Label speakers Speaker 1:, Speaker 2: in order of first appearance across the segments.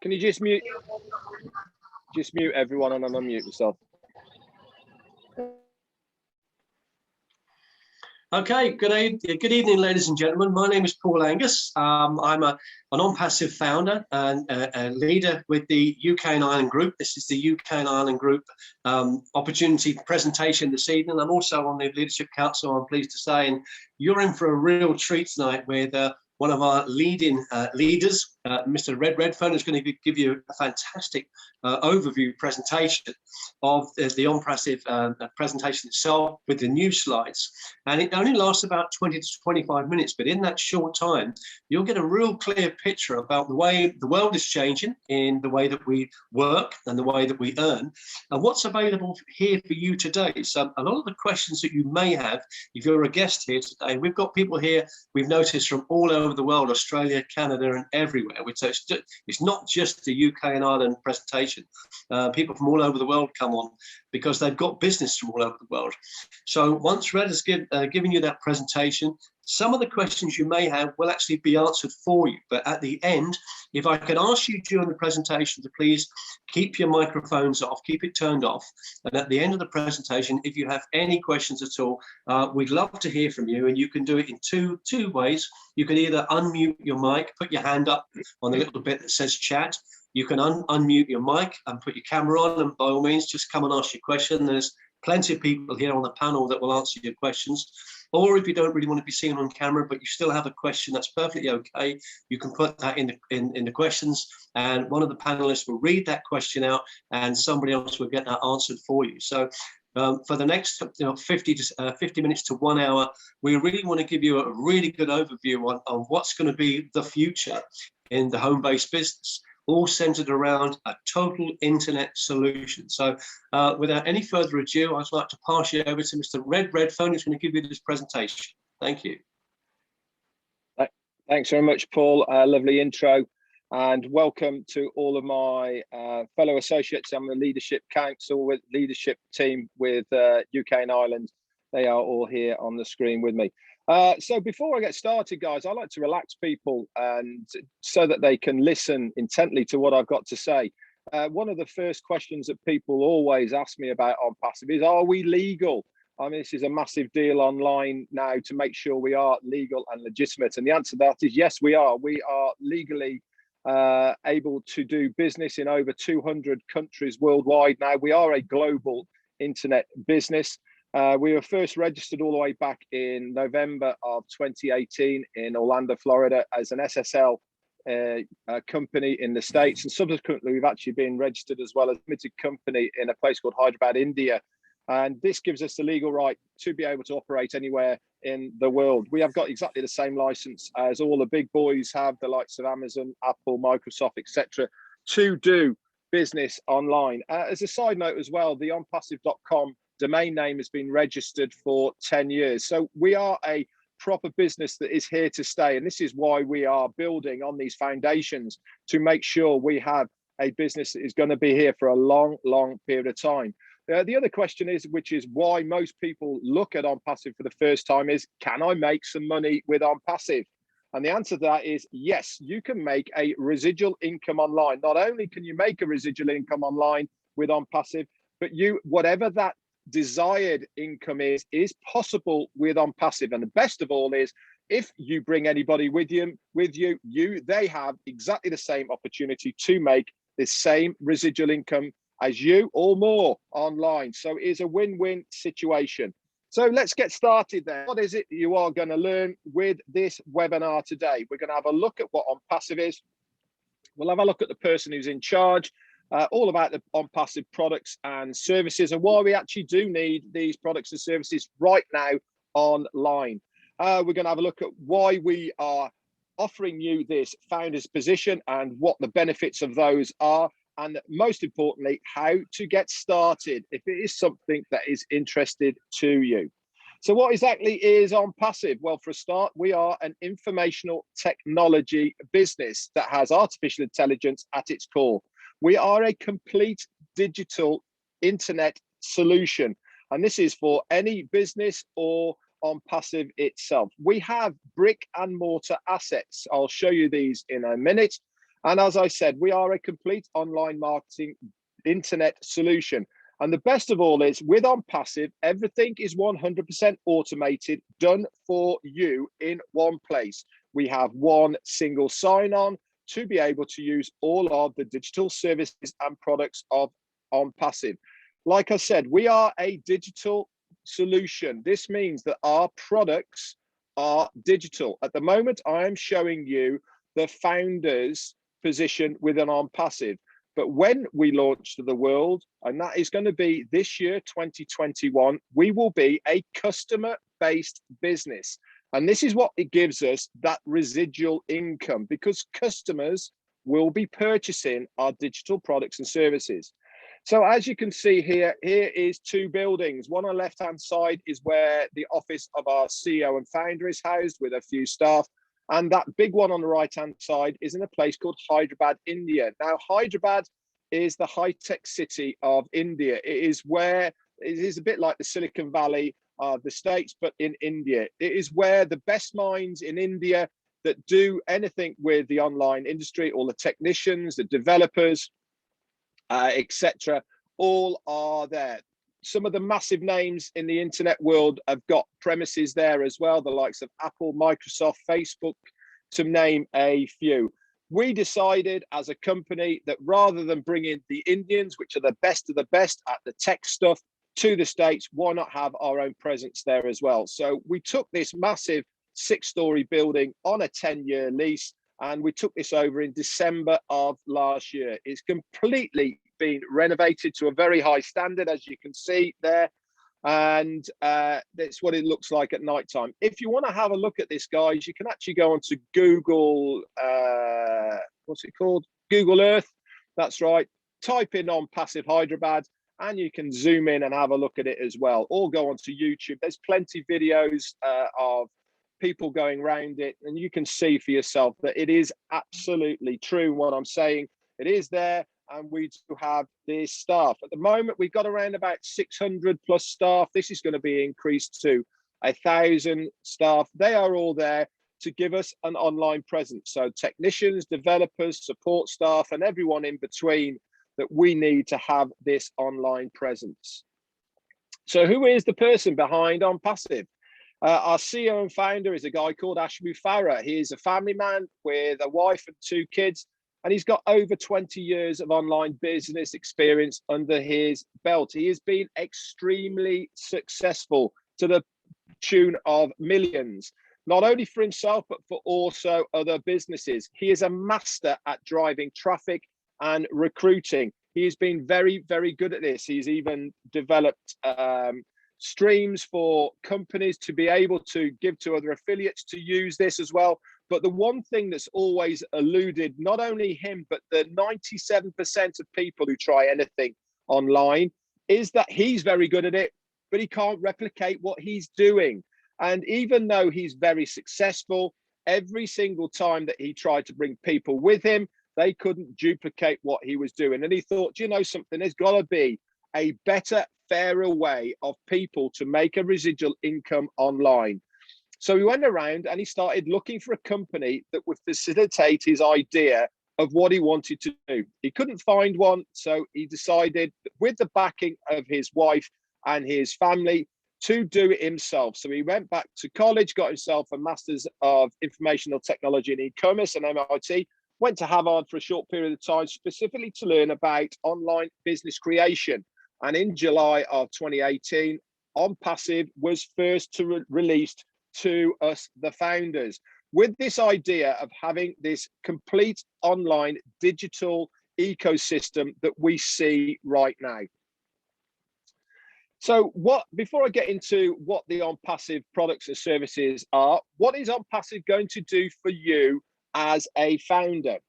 Speaker 1: Can you just mute everyone and unmute yourself?
Speaker 2: Okay, good evening, ladies and gentlemen. My name is Paul Angus. I'm an ONPASSIVE founder and a leader with the UK and Ireland Group. This is the UK and Ireland Group opportunity presentation this evening. I'm also on the Leadership Council, I'm pleased to say, and you're in for a real treat tonight with one of our leading leaders, Mr. Redfern, is going to give you a fantastic overview presentation of the ONPASSIVE presentation itself with the new slides. And it only lasts about 20 to 25 minutes, but in that short time, you'll get a real clear picture about the way the world is changing in the way that we work and the way that we earn, and what's available here for you today. So a lot of the questions that you may have, if you're a guest here today, we've got people here we've noticed from all over the world, Australia, Canada, and everywhere. So it's not just the UK and Ireland presentation. People from all over the world come on because they've got business from all over the world. So once Red has given you that presentation, some of the questions you may have will actually be answered for you. But at the end, if I can ask you during the presentation to please keep your microphones off, keep it turned off. And at the end of the presentation, if you have any questions at all, we'd love to hear from you. And you can do it in two ways. You can either unmute your mic, put your hand up on the little bit that says chat. You can unmute your mic and put your camera on, and by all means, just come and ask your question. There's plenty of people here on the panel that will answer your questions. Or if you don't really want to be seen on camera, but you still have a question, that's perfectly okay. You can put that in the questions, and one of the panelists will read that question out, and somebody else will get that answered for you. So for the next 50 minutes to 1 hour, we really want to give you a really good overview on what's going to be the future in the home-based business, all centered around a total internet solution. So without any further ado, I'd like to pass you over to Mr. Redfern, who's going to give you this presentation. Thank you.
Speaker 1: Thanks very much, Paul. Lovely intro, and welcome to all of my fellow associates. I'm the Leadership Council with leadership team with UK and Ireland. They are all here on the screen with me. So before I get started, guys, I like to relax people and so that they can listen intently to what I've got to say. One of the first questions that people always ask me about ONPASSIVE is, are we legal? I mean, this is a massive deal online now to make sure we are legal and legitimate. And the answer to that is yes, we are. We are legally able to do business in over 200 countries worldwide now. We are a global internet business. We were first registered all the way back in November of 2018 in Orlando, Florida, as an SSL company in the States. And subsequently, we've actually been registered as well as a limited company in a place called Hyderabad, India. And this gives us the legal right to be able to operate anywhere in the world. We have got exactly the same license as all the big boys have, the likes of Amazon, Apple, Microsoft, etc., to do business online. As a side note as well, the onpassive.com domain name has been registered for 10 years. So we are a proper business that is here to stay. And this is why we are building on these foundations to make sure we have a business that is going to be here for a long, long period of time. The other question is, which is why most people look at ONPASSIVE for the first time, is, can I make some money with ONPASSIVE? And the answer to that is yes, you can make a residual income online. Not only can you make a residual income online with ONPASSIVE, but whatever that desired income is possible with ONPASSIVE. And the best of all is, if you bring anybody with you, they have exactly the same opportunity to make the same residual income as you or more online. So it is a win-win situation. So let's get started then. What is it you are going to learn with this webinar today? We're going to have a look at what ONPASSIVE is. We'll have a look at the person who's in charge, all about the ONPASSIVE products and services, and why we actually do need these products and services right now online. We're going to have a look at why we are offering you this founder's position and what the benefits of those are. And most importantly, how to get started if it is something that is interested to you. So what exactly is ONPASSIVE? Well, for a start, we are an informational technology business that has artificial intelligence at its core. We are a complete digital internet solution. And this is for any business or ONPASSIVE itself. We have brick and mortar assets. I'll show you these in a minute. And as I said, we are a complete online marketing internet solution. And the best of all is with ONPASSIVE, everything is 100% automated, done for you in one place. We have one single sign-on to be able to use all of the digital services and products of ONPASSIVE. Like I said, we are a digital solution. This means that our products are digital. At the moment, I am showing you the founder's position within ONPASSIVE. But when we launch to the world, and that is going to be this year, 2021, we will be a customer-based business. And this is what it gives us, that residual income, because customers will be purchasing our digital products and services. So as you can see here, here is two buildings. One on the left-hand side is where the office of our CEO and founder is housed with a few staff. And that big one on the right-hand side is in a place called Hyderabad, India. Now, Hyderabad is the high-tech city of India. It is where, it is a bit like the Silicon Valley of the States, but in India. It is where the best minds in India that do anything with the online industry, all the technicians, the developers, etc., all are there. Some of the massive names in the internet world have got premises there as well, the likes of Apple, Microsoft, Facebook, to name a few. We decided as a company that rather than bringing the Indians, which are the best of the best at the tech stuff, to the States, why not have our own presence there as well? So we took this massive 6-story building on a 10-year lease, and we took this over in December of last year. It's completely been renovated to a very high standard, as you can see there. And that's what it looks like at night time. If you want to have a look at this, guys, you can actually go onto Google, what's it called? Google Earth. That's right. Type in ONPASSIVE Hyderabad, and you can zoom in and have a look at it as well. Or go onto YouTube. There's plenty of videos of people going around it, and you can see for yourself that it is absolutely true what I'm saying. It is there. And we do have this staff. At the moment, we've got around about 600 plus staff. This is going to be increased to 1,000 staff. They are all there to give us an online presence. So technicians, developers, support staff, and everyone in between that we need to have this online presence. So who is the person behind ONPASSIVE? Our CEO and founder is a guy called Ashmu Farah. He is a family man with a wife and 2 kids. And he's got over 20 years of online business experience under his belt. He has been extremely successful to the tune of millions, not only for himself, but for also other businesses. He is a master at driving traffic and recruiting. He has been very, very good at this. He's even developed streams for companies to be able to give to other affiliates to use this as well. But the one thing that's always eluded not only him, but the 97% of people who try anything online is that he's very good at it, but he can't replicate what he's doing. And even though he's very successful, every single time that he tried to bring people with him, they couldn't duplicate what he was doing. And he thought, do you know something? There's got to be a better, fairer way of people to make a residual income online. So he went around and he started looking for a company that would facilitate his idea of what he wanted to do. He couldn't find one, so he decided, with the backing of his wife and his family, to do it himself. So he went back to college, got himself a Master's of Informational Technology and E-commerce and MIT, went to Harvard for a short period of time, specifically to learn about online business creation. And in July of 2018, ONPASSIVE was first to released to us, the founders, with this idea of having this complete online digital ecosystem that we see right now. So before I get into what the ONPASSIVE products and services are, what is ONPASSIVE going to do for you as a founder?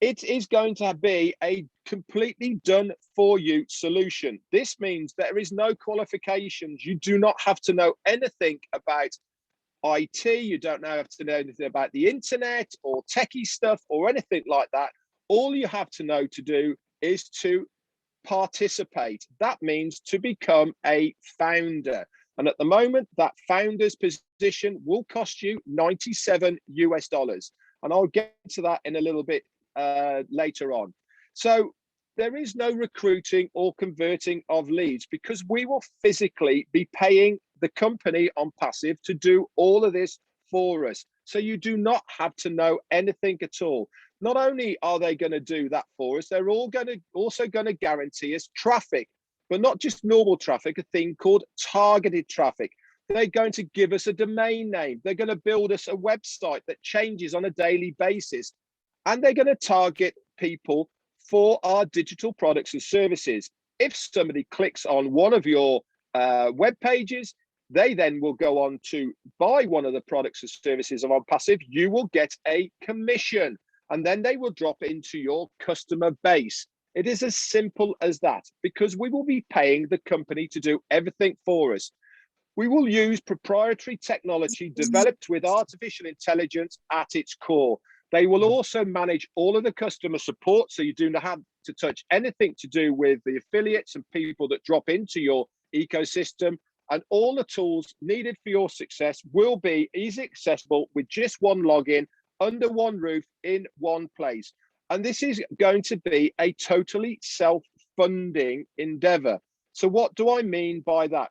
Speaker 1: It is going to be a completely done for you solution. This means there is no qualifications. You do not have to know anything about IT, you don't have to know anything about the internet or techie stuff or anything like that. All you have to know to do is to participate. That means to become a founder. And at the moment, that founder's position will cost you $97 US. And I'll get to that in a little bit later on. So there is no recruiting or converting of leads, because we will physically be paying the company ONPASSIVE to do all of this for us. So you do not have to know anything at all. Not only are they going to do that for us, they're also going to guarantee us traffic, but not just normal traffic, a thing called targeted traffic. They're going to give us a domain name. They're going to build us a website that changes on a daily basis. And they're going to target people for our digital products and services. If somebody clicks on one of your web pages, they then will go on to buy one of the products and services of ONPASSIVE. You will get a commission, and then they will drop into your customer base. It is as simple as that, because we will be paying the company to do everything for us. We will use proprietary technology developed with artificial intelligence at its core. They will also manage all of the customer support, so you do not have to touch anything to do with the affiliates and people that drop into your ecosystem. And all the tools needed for your success will be easily accessible with just one login, under one roof, in one place. And this is going to be a totally self-funding endeavor. So what do I mean by that?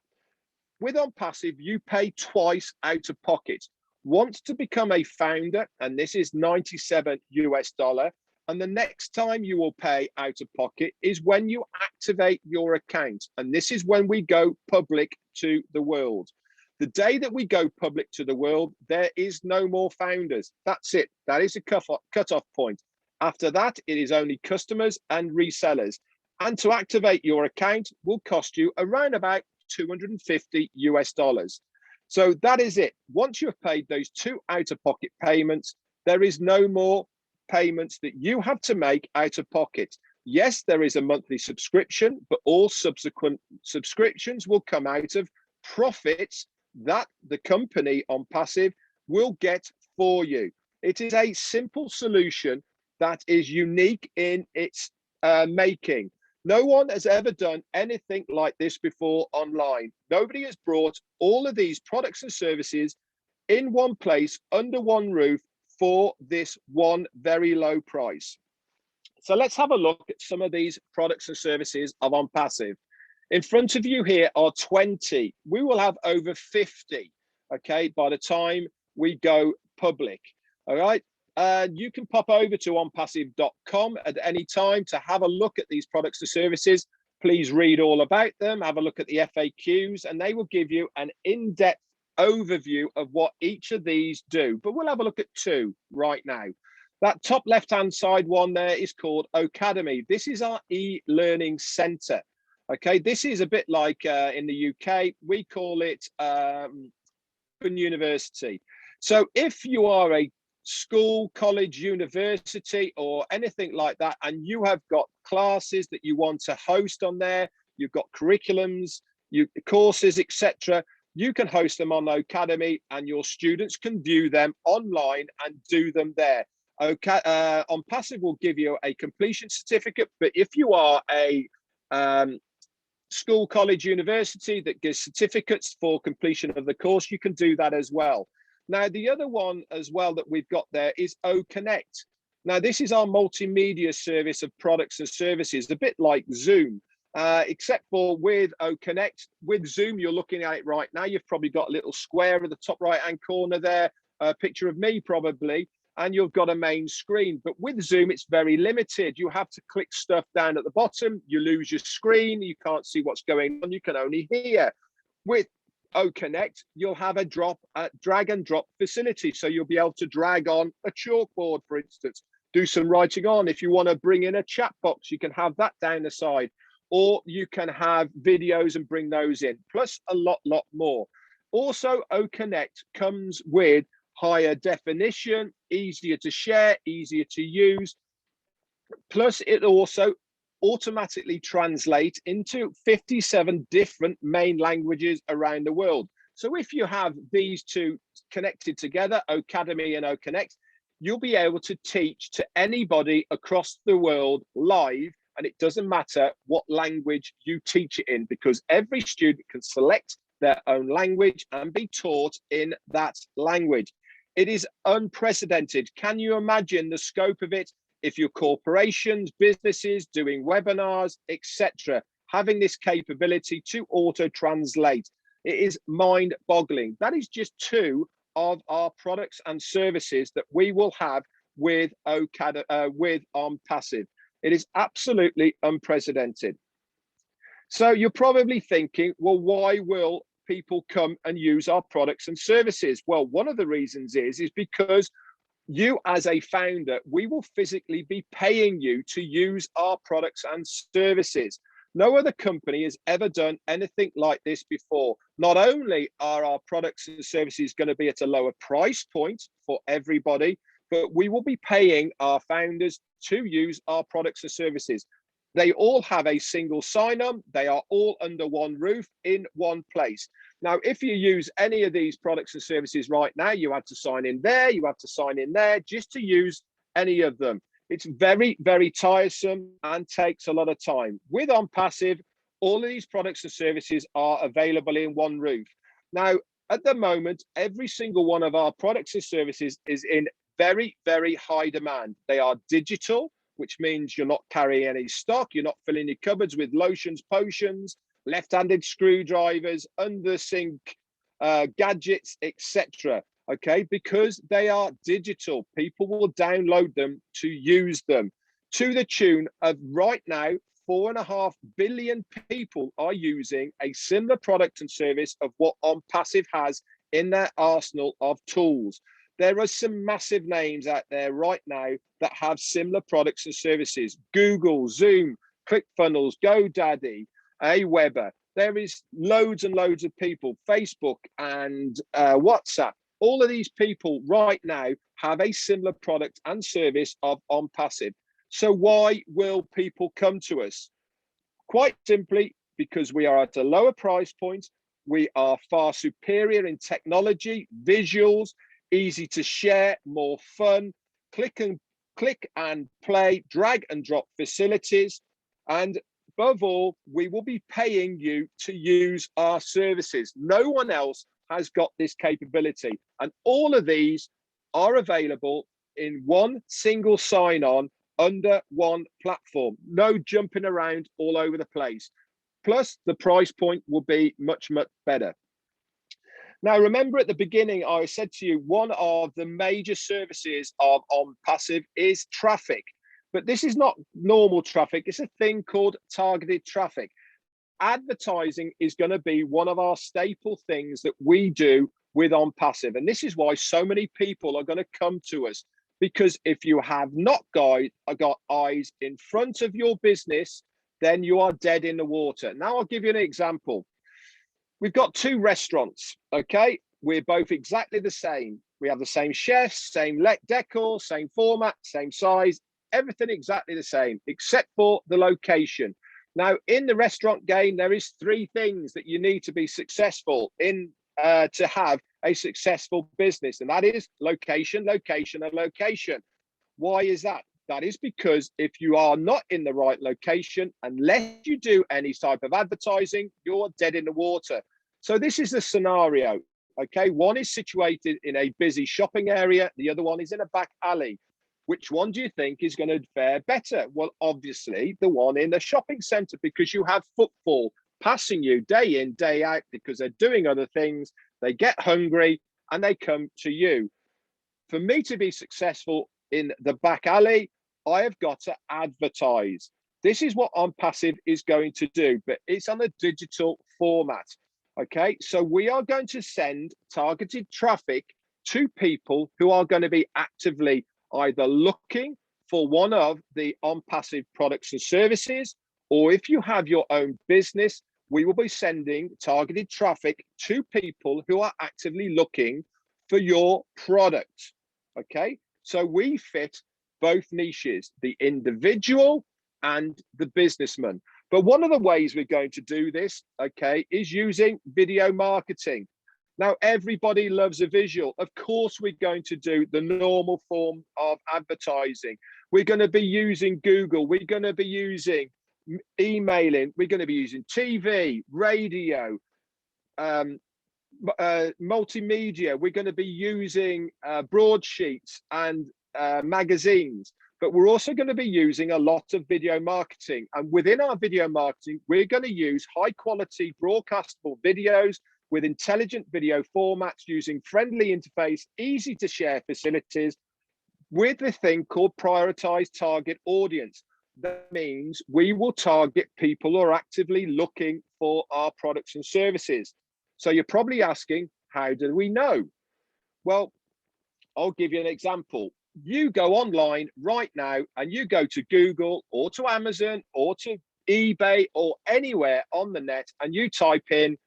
Speaker 1: With ONPASSIVE, you pay twice out of pocket. Once to become a founder, and this is $97 US. And the next time you will pay out of pocket is when you activate your account. And this is when we go public to the world. The day that we go public to the world, there is no more founders. That's it. That is a cutoff point. After that, it is only customers and resellers. And to activate your account will cost you around about $250 US. So that is it. Once you've paid those two out-of-pocket payments, there is no more payments that you have to make out of pocket. Yes, there is a monthly subscription, but all subsequent subscriptions will come out of profits that the company ONPASSIVE will get for you. It is a simple solution that is unique in its making. No one has ever done anything like this before online. Nobody has brought all of these products and services in one place, under one roof, for this one very low price. So let's have a look at some of these products and services of ONPASSIVE. In front of you here are 20. We will have over 50, okay, by the time we go public, all right? You can pop over to onpassive.com at any time to have a look at these products and services. Please read all about them, have a look at the FAQs, and they will give you an in-depth overview of what each of these do. But we'll have a look at two right now. That top left-hand side one there is called Academy. This is our e-learning center. Okay, this is a bit like in the UK, we call it Open University. So if you are a school, college, university, or anything like that, and you have got classes that you want to host on there, you've got curriculums, courses, etc., you can host them on Academy, and your students can view them online and do them there. Okay, ONPASSIVE will give you a completion certificate, but if you are a school, college, university that gives certificates for completion of the course, you can do that as well. Now, the other one as well that we've got there is OConnect. Now, this is our multimedia service of products and services, a bit like Zoom, except for with OConnect. With Zoom, you're looking at it right now. You've probably got a little square at the top right-hand corner there, a picture of me probably, and you've got a main screen. But with Zoom, it's very limited. You have to click stuff down at the bottom. You lose your screen. You can't see what's going on. You can only hear. With OConnect, you'll have a drag and drop facility. So you'll be able to drag on a chalkboard, for instance, do some writing on. If you want to bring in a chat box, you can have that down the side, or you can have videos and bring those in, plus a lot more. Also, OConnect comes with higher definition, easier to share, easier to use. Plus, it also automatically translate into 57 different main languages around the world. So if you have these two connected together, Academy and OConnect, you'll be able to teach to anybody across the world live, and it doesn't matter what language you teach it in, because every student can select their own language and be taught in that language. It is unprecedented. Can you imagine the scope of it if your corporations, businesses doing webinars, etc., having this capability to auto-translate? It is mind-boggling. That is just two of our products and services that we will have with ONPASSIVE. It is absolutely unprecedented. So you're probably thinking, well, why will people come and use our products and services? Well, one of the reasons is because you as a founder, we will physically be paying you to use our products and services. No other company has ever done anything like this before. Not only are our products and services going to be at a lower price point for everybody, but we will be paying our founders to use our products and services. They all have a single sign-on. They are all under one roof in one place. Now, if you use any of these products and services right now, you have to sign in there, you have to sign in there just to use any of them. It's very, very tiresome and takes a lot of time. With ONPASSIVE, all of these products and services are available in one roof. Now, at the moment, every single one of our products and services is in very, very high demand. They are digital, which means you're not carrying any stock, you're not filling your cupboards with lotions, potions, left-handed screwdrivers, under sink gadgets, etc. Okay, because they are digital, people will download them to use them, to the tune of right now 4.5 billion people are using a similar product and service of what ONPASSIVE has in their arsenal of tools. There are some massive names out there right now that have similar products and services. Google, Zoom, ClickFunnels, GoDaddy, Aweber. There is loads and loads of people, Facebook and WhatsApp. All of these people right now have a similar product and service of ONPASSIVE. So why will people come to us? Quite simply, because we are at a lower price point. We are far superior in technology, visuals, easy to share, more fun, click and play, drag and drop facilities. And above all, we will be paying you to use our services. No one else has got this capability. And all of these are available in one single sign-on under one platform. No jumping around all over the place. Plus, the price point will be much, much better. Now, remember at the beginning, I said to you, one of the major services of ONPASSIVE is traffic. But this is not normal traffic. It's a thing called targeted traffic. Advertising is going to be one of our staple things that we do with ONPASSIVE. And this is why so many people are going to come to us. Because if you have not got eyes in front of your business, then you are dead in the water. Now, I'll give you an example. We've got two restaurants, okay? We're both exactly the same. We have the same chefs, same decor, same format, same size, everything exactly the same, except for the location. Now, in the restaurant game, there is three things that you need to be successful in to have a successful business, and that is location, location, and location. Why is that? That is because if you are not in the right location, unless you do any type of advertising, you're dead in the water. So this is the scenario, okay? One is situated in a busy shopping area. The other one is in a back alley. Which one do you think is going to fare better? Well, obviously the one in the shopping center, because you have footfall passing you day in, day out, because they're doing other things. They get hungry and they come to you. For me to be successful in the back alley, I have got to advertise. This is what ONPASSIVE is going to do, but it's on a digital format. Okay, so we are going to send targeted traffic to people who are going to be actively either looking for one of the ONPASSIVE products and services, or if you have your own business, we will be sending targeted traffic to people who are actively looking for your product. Okay, so we fit both niches, the individual and the businessman. But one of the ways we're going to do this, okay, is using video marketing. Now, everybody loves a visual. Of course, we're going to do the normal form of advertising. We're going to be using Google. We're going to be using emailing. We're going to be using TV, radio, multimedia. We're going to be using broadsheets and magazines, but we're also going to be using a lot of video marketing. And within our video marketing, we're going to use high quality broadcastable videos with intelligent video formats using friendly interface, easy to share facilities with a thing called prioritized target audience. That means we will target people who are actively looking for our products and services. So you're probably asking, how do we know? Well, I'll give you an example. You go online right now and you go to Google or to Amazon or to eBay or anywhere on the net and you type in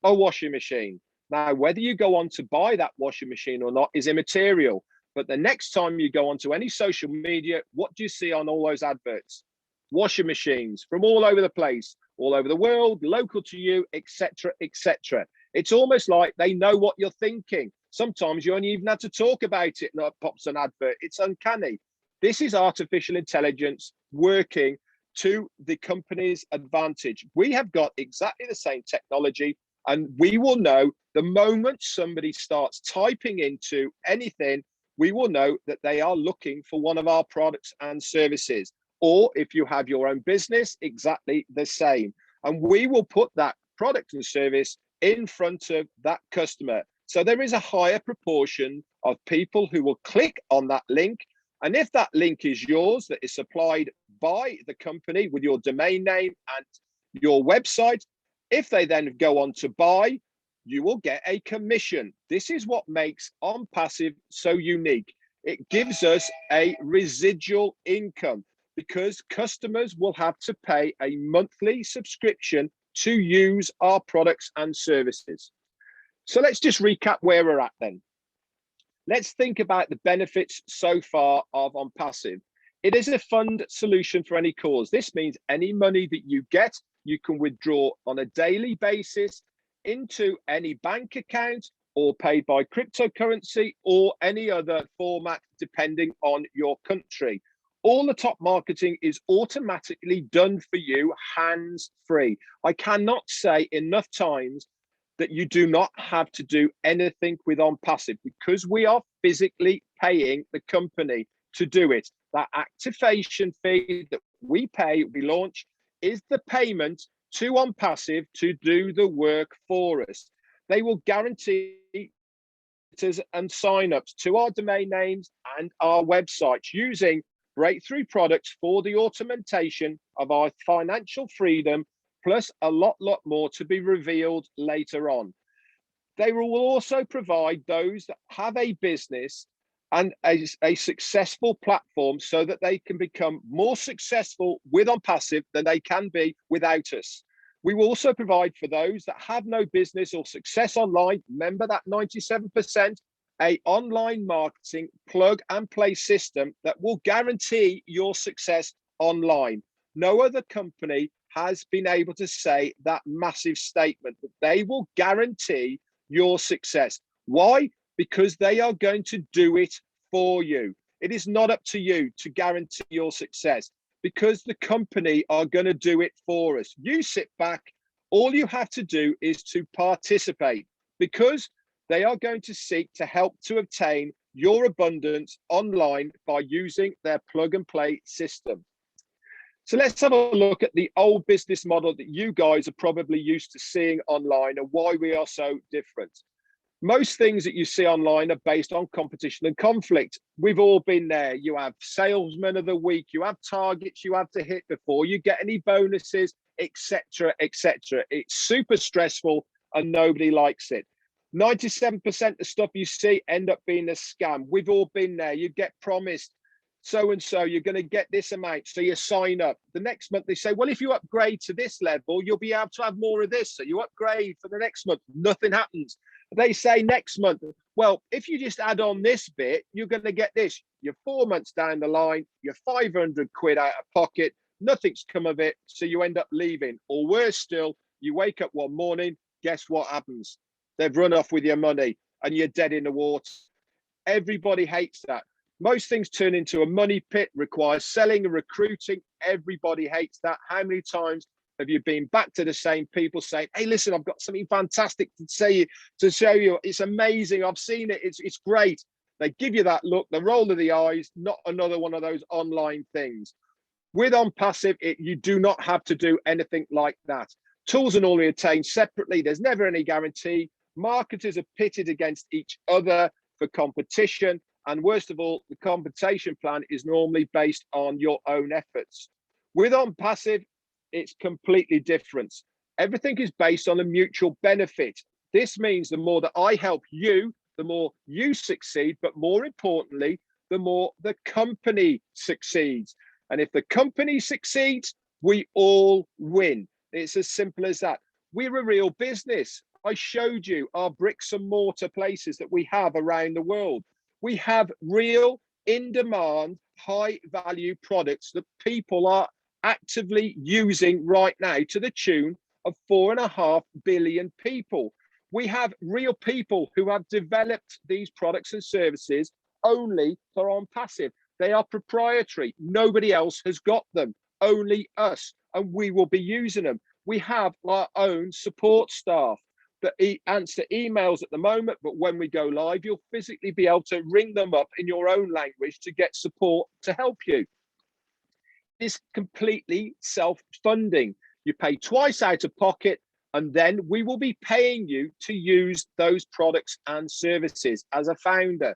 Speaker 1: a washing machine. Now, whether you go on to buy that washing machine or not is immaterial. But the next time you go onto any social media, what do you see on all those adverts? Washing machines from all over the place, all over the world, local to you, etc., etc. It's almost like they know what you're thinking. Sometimes you only even have to talk about it and it pops an advert. It's uncanny. This is artificial intelligence working to the company's advantage. We have got exactly the same technology, and we will know the moment somebody starts typing into anything, we will know that they are looking for one of our products and services. Or if you have your own business, exactly the same. And we will put that product and service in front of that customer. So there is a higher proportion of people who will click on that link. And if that link is yours, that is supplied by the company with your domain name and your website, if they then go on to buy, you will get a commission. This is what makes ONPASSIVE so unique. It gives us a residual income because customers will have to pay a monthly subscription to use our products and services. So let's just recap where we're at then. Let's think about the benefits so far of ONPASSIVE. It is a fund solution for any cause. This means any money that you get, you can withdraw on a daily basis into any bank account or paid by cryptocurrency or any other format depending on your country. All the top marketing is automatically done for you, hands-free. I cannot say enough times that you do not have to do anything with ONPASSIVE because we are physically paying the company to do it. That activation fee that we pay, we launch, is the payment to ONPASSIVE to do the work for us. They will guarantee and sign-ups to our domain names and our websites using breakthrough products for the automation of our financial freedom, plus a lot more to be revealed later on. They will also provide those that have a business and a successful platform so that they can become more successful with ONPASSIVE than they can be without us. We will also provide for those that have no business or success online, remember that 97%, a online marketing plug and play system that will guarantee your success online. No other company has been able to say that massive statement that they will guarantee your success. Why? Because they are going to do it for you. It is not up to you to guarantee your success because the company are going to do it for us. You sit back, all you have to do is to participate because they are going to seek to help to obtain your abundance online by using their plug and play system. So let's have a look at the old business model that you guys are probably used to seeing online and why we are so different. Most things that you see online are based on competition and conflict. We've all been there. You have salesman of the week, you have targets you have to hit before you get any bonuses, etc., etc. It's super stressful and nobody likes it. 97% of stuff you see end up being a scam. We've all been there. You get promised so-and-so, you're going to get this amount. So you sign up. The next month they say, well, if you upgrade to this level, you'll be able to have more of this. So you upgrade for the next month. Nothing happens. They say next month, well, if you just add on this bit, you're going to get this. You're 4 months down the line, you're 500 quid out of pocket. Nothing's come of it. So you end up leaving. Or worse still, you wake up one morning, guess what happens? They've run off with your money and you're dead in the water. Everybody hates that. Most things turn into a money pit, requires selling and recruiting. Everybody hates that. How many times of you being back to the same people saying, hey, listen, I've got something fantastic to show you. It's amazing. I've seen it. It's great. They give you that look, the roll of the eyes, not another one of those online things. With ONPASSIVE, you do not have to do anything like that. Tools are normally attained separately. There's never any guarantee. Marketers are pitted against each other for competition. And worst of all, the compensation plan is normally based on your own efforts. With ONPASSIVE, it's completely different. Everything is based on a mutual benefit. This means the more that I help you, the more you succeed, but more importantly, the more the company succeeds. And if the company succeeds, we all win. It's as simple as that. We're a real business. I showed you our bricks and mortar places that we have around the world. We have real, in-demand, high-value products that people are actively using right now to the tune of 4.5 billion people. We have real people who have developed these products and services only for ONPASSIVE. They are proprietary. Nobody else has got them, only us, and we will be using them. We have our own support staff that answer emails at the moment, but when we go live, you'll physically be able to ring them up in your own language to get support to help you. It's completely self-funding. You pay twice out of pocket, and then we will be paying you to use those products and services as a founder.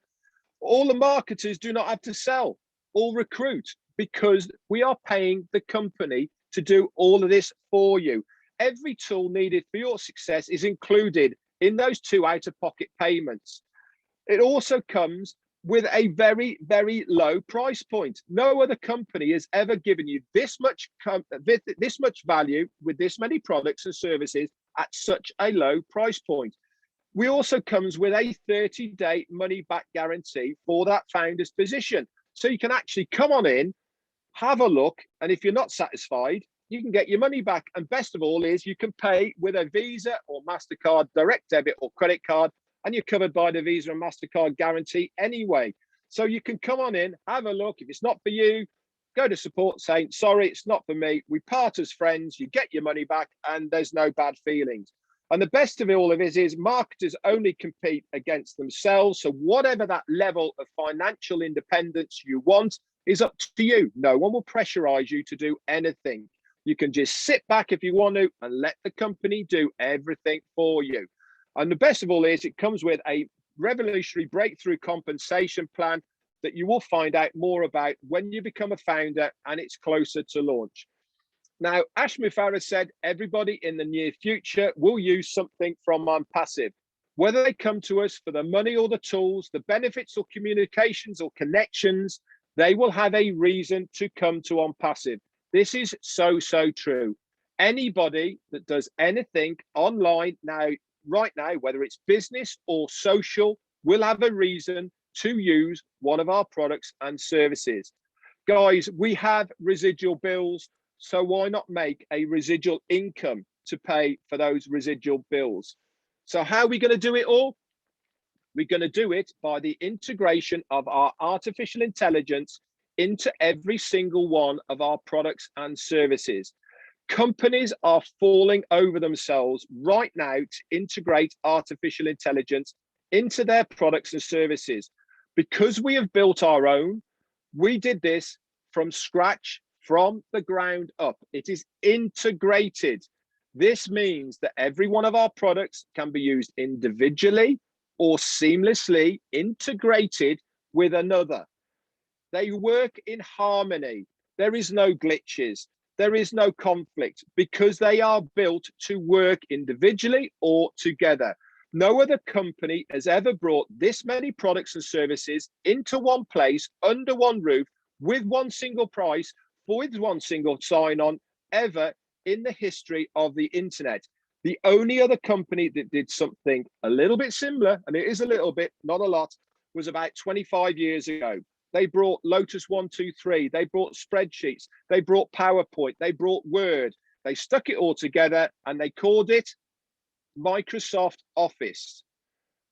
Speaker 1: All the marketers do not have to sell or recruit because we are paying the company to do all of this for you. Every tool needed for your success is included in those 2 out-of-pocket payments. It also comes with a very, very low price point. No other company has ever given you this much value with this many products and services at such a low price point. We also comes with a 30-day money-back guarantee for that founder's position. So you can actually come on in, have a look, and if you're not satisfied, you can get your money back. And best of all is you can pay with a Visa or MasterCard direct debit or credit card, and you're covered by the Visa and MasterCard guarantee anyway. So you can come on in, have a look. If it's not for you, go to support saying, sorry, it's not for me. We part as friends, you get your money back, and there's no bad feelings. And the best of all of it is marketers only compete against themselves. So whatever that level of financial independence you want is up to you. No one will pressurize you to do anything. You can just sit back if you want to and let the company do everything for you. And the best of all is it comes with a revolutionary breakthrough compensation plan that you will find out more about when you become a founder and it's closer to launch. Now, Ashmi Farah said everybody in the near future will use something from ONPASSIVE. Whether they come to us for the money or the tools, the benefits or communications or connections, they will have a reason to come to ONPASSIVE. This is so, so true. Anybody that does anything online now, right now, whether it's business or social, will have a reason to use one of our products and services. Guys, we have residual bills, so why not make a residual income to pay for those residual bills? So how are we going to do it all? We're going to do it by the integration of our artificial intelligence into every single one of our products and services. Companies are falling over themselves right now to integrate artificial intelligence into their products and services. Because we have built our own, we did this from scratch, from the ground up. It is integrated. This means that every one of our products can be used individually or seamlessly integrated with another. They work in harmony. There is no glitches. There is no conflict because they are built to work individually or together. No other company has ever brought this many products and services into one place, under one roof, with one single price, with one single sign-on ever in the history of the internet. The only other company that did something a little bit similar, and it is a little bit, not a lot, was about 25 years ago. They brought Lotus 123, they brought spreadsheets, they brought PowerPoint, they brought Word. They stuck it all together and they called it Microsoft Office.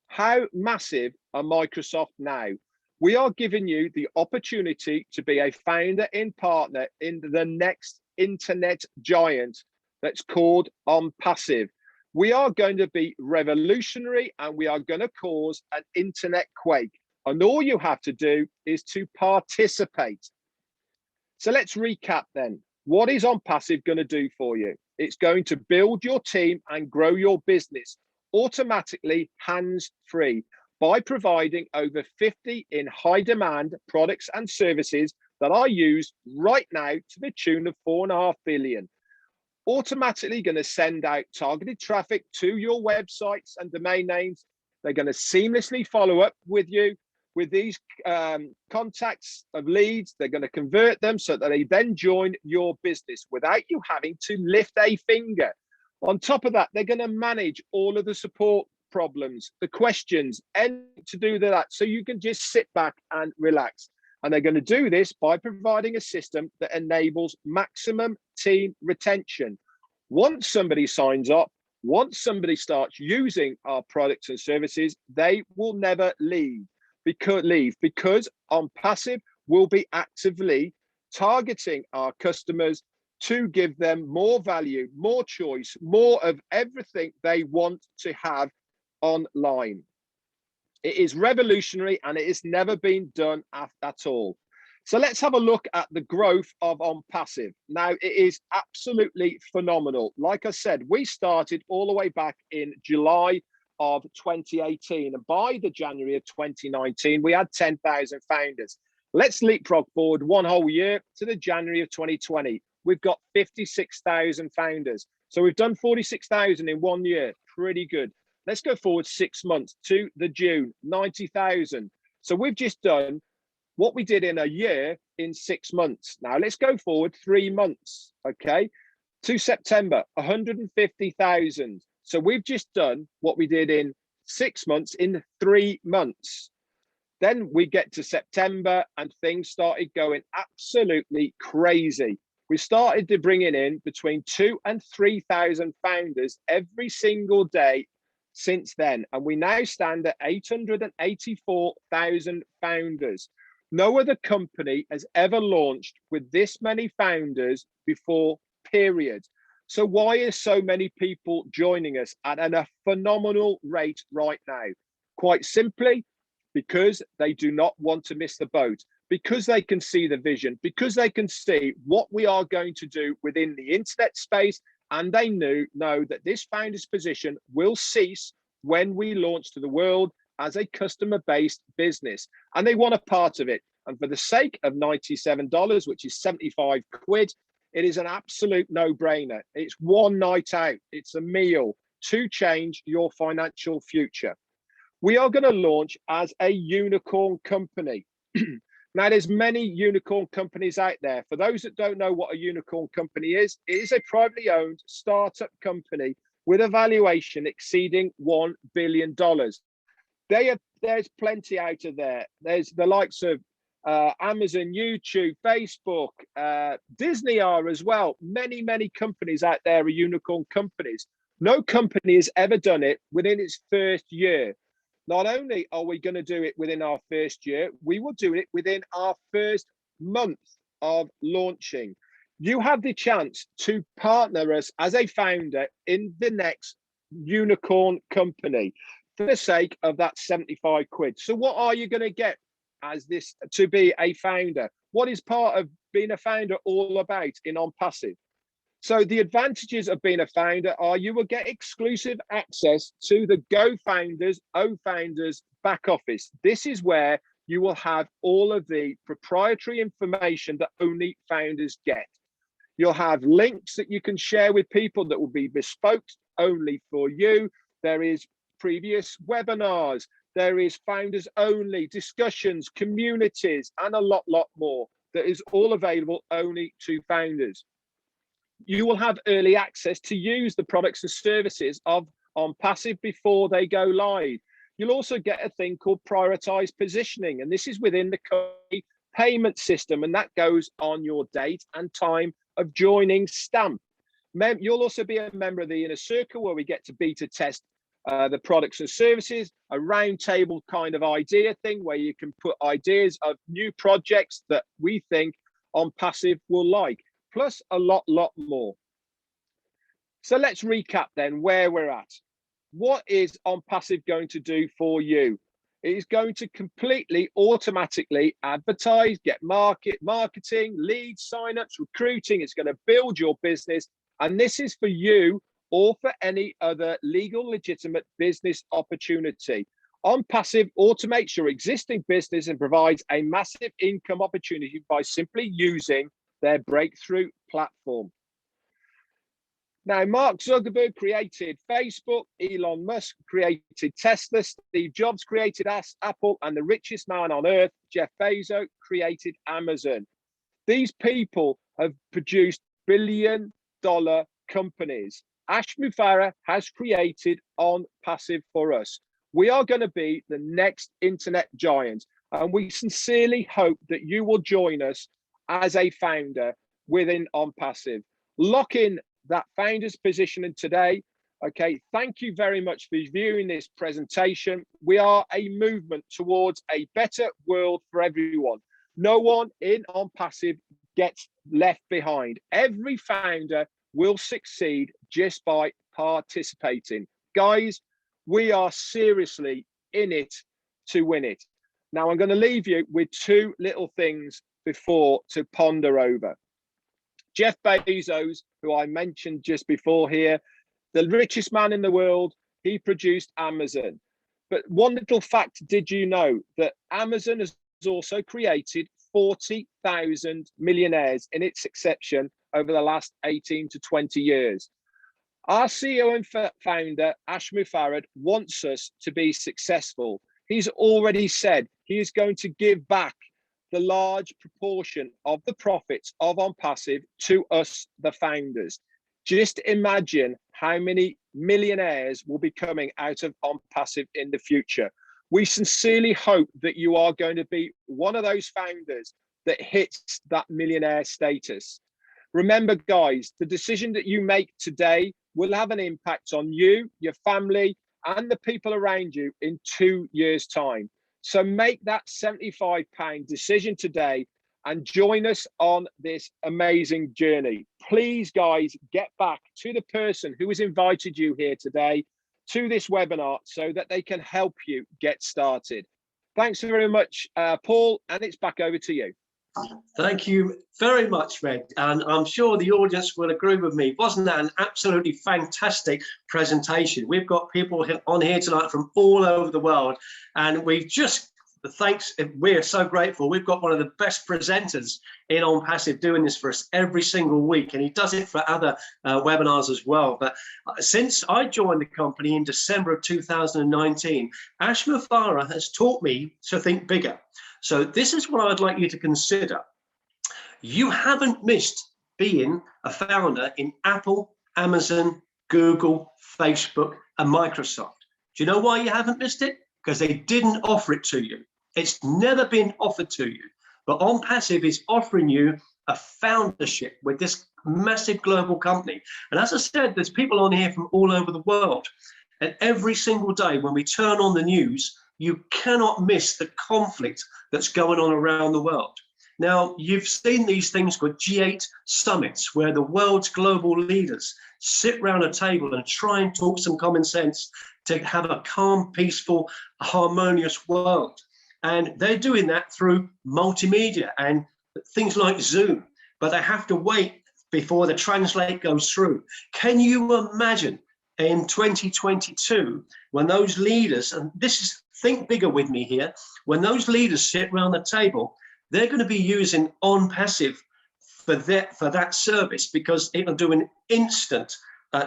Speaker 1: How massive are Microsoft now? We are giving you the opportunity to be a founder and partner in the next internet giant that's called ONPASSIVE. We are going to be revolutionary and we are going to cause an internet quake. And all you have to do is to participate. So let's recap then. What is ONPASSIVE going to do for you? It's going to build your team and grow your business automatically, hands-free, by providing over 50 in high demand products and services that are used right now to the tune of 4.5 billion. Automatically going to send out targeted traffic to your websites and domain names. They're going to seamlessly follow up with you with these contacts of leads. They're going to convert them so that they then join your business without you having to lift a finger. On top of that, they're going to manage all of the support problems, the questions, and to do that so you can just sit back and relax. And they're going to do this by providing a system that enables maximum team retention. Once somebody signs up, once somebody starts using our products and services, they will never leave because ONPASSIVE will be actively targeting our customers to give them more value, more choice, more of everything they want to have online. It is revolutionary and it has never been done at all. So let's have a look at the growth of ONPASSIVE. Now, it is absolutely phenomenal. Like I said, we started all the way back in July of 2018. And by the January of 2019, we had 10,000 founders. Let's leapfrog forward one whole year to the January of 2020. We've got 56,000 founders. So we've done 46,000 in 1 year. Pretty good. Let's go forward 6 months to the June, 90,000. So we've just done what we did in a year in 6 months. Now let's go forward 3 months, okay, to September, 150,000. So we've just done what we did in 6 months in 3 months. Then we get to September and things started going absolutely crazy. We started to bringing in between 2,000 and 3,000 founders every single day since then. And we now stand at 884,000 founders. No other company has ever launched with this many founders before, period. So why is so many people joining us at a phenomenal rate right now? Quite simply, because they do not want to miss the boat, because they can see the vision, because they can see what we are going to do within the internet space, and they know that this founder's position will cease when we launch to the world as a customer-based business, and they want a part of it. And for the sake of $97, which is 75 quid, it is an absolute no-brainer. It's one night out, it's a meal to change your financial future. We are going to launch as a unicorn company. Now, there's many unicorn companies out there. For those that don't know what a unicorn company is, it is a privately owned startup company with a valuation exceeding $1 billion. There's plenty out of there. There's the likes of Amazon, YouTube, Facebook, Disney are as well. Many, many companies out there are unicorn companies. No company has ever done it within its first year. Not only are we going to do it within our first year, we will do it within our first month of launching. You have the chance to partner us as a founder in the next unicorn company for the sake of that 75 quid. So what are you going to get as this to be a founder? What is part of being a founder all about in ONPASSIVE? So the advantages of being a founder are you will get exclusive access to the Go Founders, O Founders back office. This is where you will have all of the proprietary information that only founders get. You'll have links that you can share with people that will be bespoke only for you. There is previous webinars. There is founders only discussions, communities, and a lot more that is all available only to founders. You will have early access to use the products and services of ONPASSIVE before they go live. You'll also get a thing called prioritized positioning, and this is within the company payment system, and that goes on your date and time of joining stamp. You'll also be a member of the inner circle where we get to beta test the products and services, a roundtable kind of idea thing where you can put ideas of new projects that we think ONPASSIVE will like, plus a lot more. So let's recap then where we're at. What is ONPASSIVE going to do for you? It is going to completely automatically advertise, get marketing, leads, signups, recruiting. It's going to build your business. And this is for you or for any other legal, legitimate business opportunity. ONPASSIVE automates your existing business and provides a massive income opportunity by simply using their breakthrough platform. Now, Mark Zuckerberg created Facebook, Elon Musk created Tesla, Steve Jobs created Apple, and the richest man on earth, Jeff Bezos, created Amazon. These people have produced billion-dollar companies. Ash Mufareh has created ONPASSIVE for us. We are going to be the next internet giant, and we sincerely hope that you will join us as a founder within ONPASSIVE. Lock in that founder's position today. Okay, thank you very much for viewing this presentation. We are a movement towards a better world for everyone. No one in ONPASSIVE gets left behind. Every founder will succeed just by participating. Guys, we are seriously in it to win it. Now, I'm going to leave you with two little things before to ponder over. Jeff Bezos, who I mentioned just before here, the richest man in the world, he produced Amazon. But one little fact, did you know that Amazon has also created 40,000 millionaires in its inception over the last 18 to 20 years? Our CEO and founder, Ash Mufareh, wants us to be successful. He's already said he is going to give back the large proportion of the profits of ONPASSIVE to us, the founders. Just imagine how many millionaires will be coming out of ONPASSIVE in the future. We sincerely hope that you are going to be one of those founders that hits that millionaire status. Remember, guys, the decision that you make today will have an impact on you, your family, and the people around you in 2 years' time. So make that £75 decision today and join us on this amazing journey. Please, guys, get back to the person who has invited you here today to this webinar so that they can help you get started. Thanks very much, Paul, and it's back over to you.
Speaker 2: Thank you very much, Red. And I'm sure the audience will agree with me. Wasn't that an absolutely fantastic presentation? We've got people on here tonight from all over the world, and we've just, we're so grateful. We've got one of the best presenters in ONPASSIVE doing this for us every single week, and he does it for other webinars as well. But since I joined the company in December of 2019, Ash Mufareh has taught me to think bigger. So this is what I'd like you to consider. You haven't missed being a founder in Apple, Amazon, Google, Facebook, and Microsoft. Do you know why you haven't missed it? Because they didn't offer it to you. It's never been offered to you. But ONPASSIVE is offering you a foundership with this massive global company. And as I said, there's people on here from all over the world. And every single day when we turn on the news, you cannot miss the conflict that's going on around the world. Now, you've seen these things called G8 summits, where the world's global leaders sit around a table and try and talk some common sense to have a calm, peaceful, harmonious world. And they're doing that through multimedia and things like Zoom, but they have to wait before the translate goes through. Can you imagine in 2022 when those leaders, and this is, think bigger with me here, when those leaders sit around the table, they're going to be using ONPASSIVE for that service, because it'll do an instant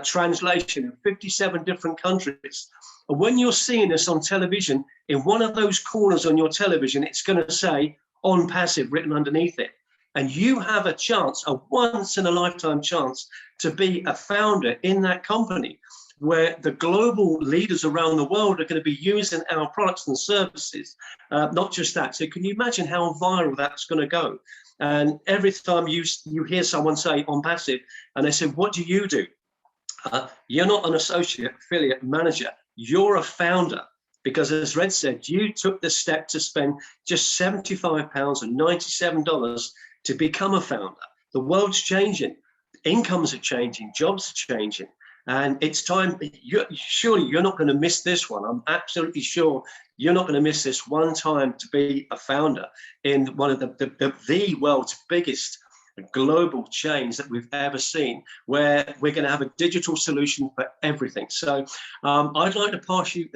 Speaker 2: translation in 57 different countries. And when you're seeing this on television, in one of those corners on your television, it's going to say ONPASSIVE written underneath it. And you have a chance, a once-in-a-lifetime chance, to be a founder in that company, where the global leaders around the world are going to be using our products and services. Not just that. So can you imagine how viral that's going to go? And every time you hear someone say ONPASSIVE, and they say, what do you do? You're not an associate, affiliate, manager. You're a founder. Because as Red said, you took the step to spend just £75 and $97 to become a founder. The world's changing. Incomes are changing. Jobs are changing. And it's time. Surely you're not going to miss this one. I'm absolutely sure you're not going to miss this one time to be a founder in one of the world's biggest global change that we've ever seen, where we're going to have a digital solution for everything. So I'd like to pass you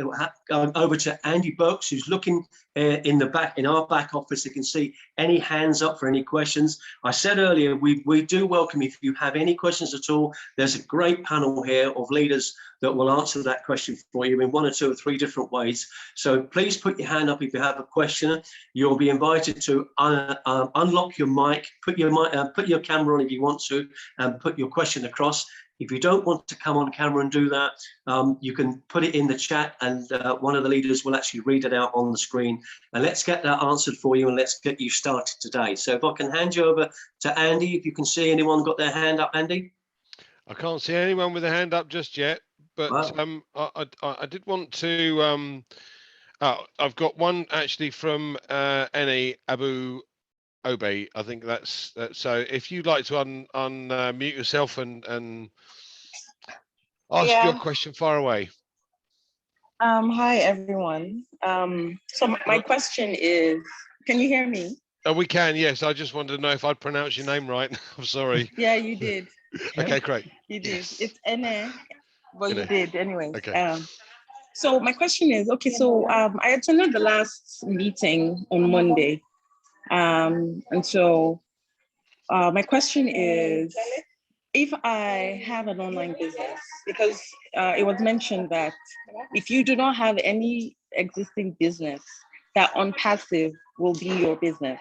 Speaker 2: over to Andy Burks, who's looking in our back office. You can see any hands up for any questions. I said earlier, we do welcome if you have any questions at all. There's a great panel here of leaders that will answer that question for you in 1 or 2 or 3 different ways. So please put your hand up if you have a question. You'll be invited to unlock your mic, put your camera on if you want to, and put your question across. If you don't want to come on camera and do that, you can put it in the chat, and one of the leaders will actually read it out on the screen. And let's get that answered for you, and let's get you started today. So if I can hand you over to Andy, if you can see anyone got their hand up, Andy?
Speaker 3: I can't see anyone with a hand up just yet, but
Speaker 2: wow.
Speaker 3: I did want to. I've got one actually from Eni Abu Obey. I think that's so. If you'd like to unmute yourself and ask your question, far away.
Speaker 4: Hi everyone. So my question is, can you hear me?
Speaker 3: Oh, we can, yes. I just wanted to know if I'd pronounced your name right. I'm sorry.
Speaker 4: Yeah, you did.
Speaker 3: Okay, great.
Speaker 4: You did.
Speaker 3: Yes.
Speaker 4: It's Ene. Well, you did anyway.
Speaker 3: Okay.
Speaker 4: So my question is, okay, so I attended the last meeting on Monday. And so my question is, if I have an online business, because it was mentioned that if you do not have any existing business, that ONPASSIVE will be your business.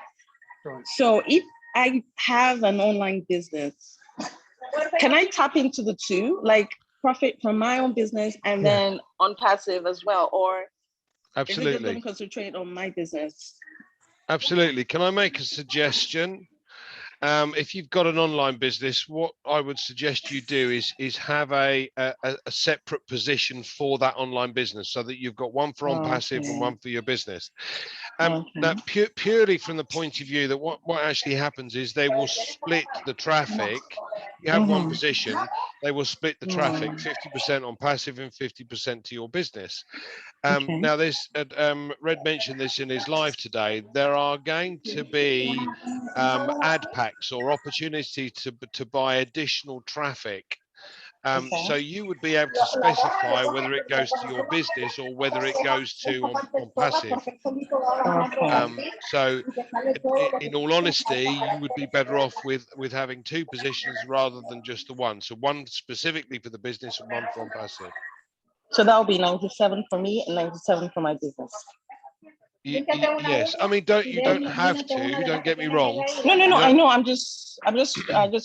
Speaker 4: Right. So if I have an online business, can I tap into the two, like profit from my own business and then ONPASSIVE as well? Or
Speaker 3: absolutely,
Speaker 4: is it just going to concentrate on my business?
Speaker 3: Absolutely. Can I make a suggestion? If you've got an online business, what I would suggest you do is have a separate position for that online business, so that you've got one for ONPASSIVE and one for your business. Now, purely from the point of view that what actually happens is they will split the traffic. You have one position, they will split the traffic, 50% ONPASSIVE and 50% to your business. Now, this Red mentioned this in his live today. There are going to be ad packs or opportunity to buy additional traffic. So you would be able to specify whether it goes to your business or whether it goes to ONPASSIVE. So in all honesty, you would be better off with having 2 positions rather than just the one. So one specifically for the business and one for ONPASSIVE.
Speaker 4: So that'll be 97 for me and 97 for my business.
Speaker 3: Yes, I mean, you don't have to. Don't get me wrong.
Speaker 4: No. I know. I just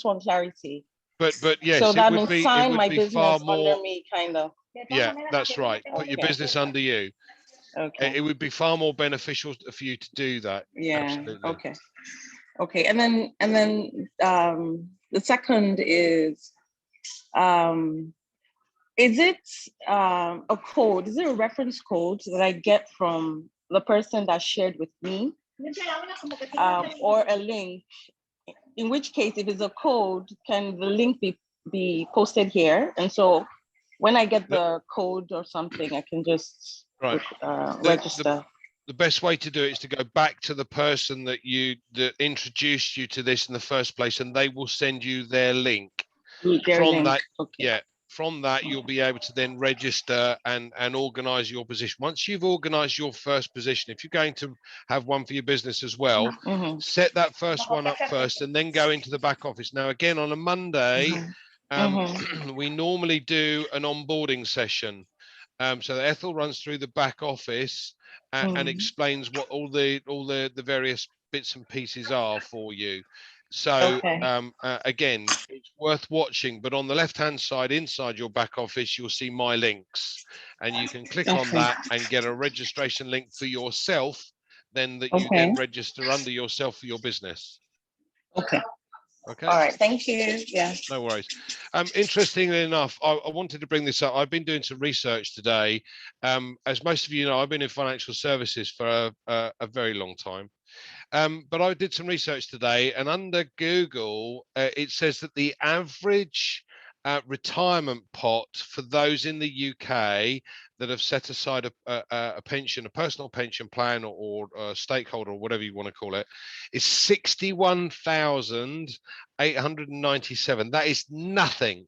Speaker 4: want clarity.
Speaker 3: But yes,
Speaker 4: so that
Speaker 3: it would
Speaker 4: means
Speaker 3: be
Speaker 4: sign my
Speaker 3: be
Speaker 4: business
Speaker 3: far more
Speaker 4: under me, kind of.
Speaker 3: Yeah, that's right. Put your business under you.
Speaker 4: Okay.
Speaker 3: It would be far more beneficial for you to do that.
Speaker 4: Yeah.
Speaker 3: Absolutely.
Speaker 4: Okay. And then the second is it a code? Is it a reference code that I get from the person that shared with me, or a link? In which case, if it's a code, can the link be posted here? And so when I get the code or something, I can just register.
Speaker 3: The best way to do it is to go back to the person that introduced you to this in the first place, and they will send you their link. From that, you'll be able to then register and organize your position. Once you've organized your first position, if you're going to have one for your business as well, set that first one up first and then go into the back office. Now, again, on a Monday, we normally do an onboarding session. So Ethel runs through the back office and explains what all the various bits and pieces are for you. So again, it's worth watching, but on the left hand side inside your back office, you'll see my links, and you can click on that and get a registration link for yourself, then that you then register under yourself for your business. Okay.
Speaker 4: All right, thank you. Yeah.
Speaker 3: No worries. Interestingly enough, I wanted to bring this up. I've been doing some research today. As most of you know, I've been in financial services for a very long time. But I did some research today, and under Google, it says that the average retirement pot for those in the UK that have set aside a pension, a personal pension plan, or a stakeholder, or whatever you want to call it, is 61,897. That is nothing.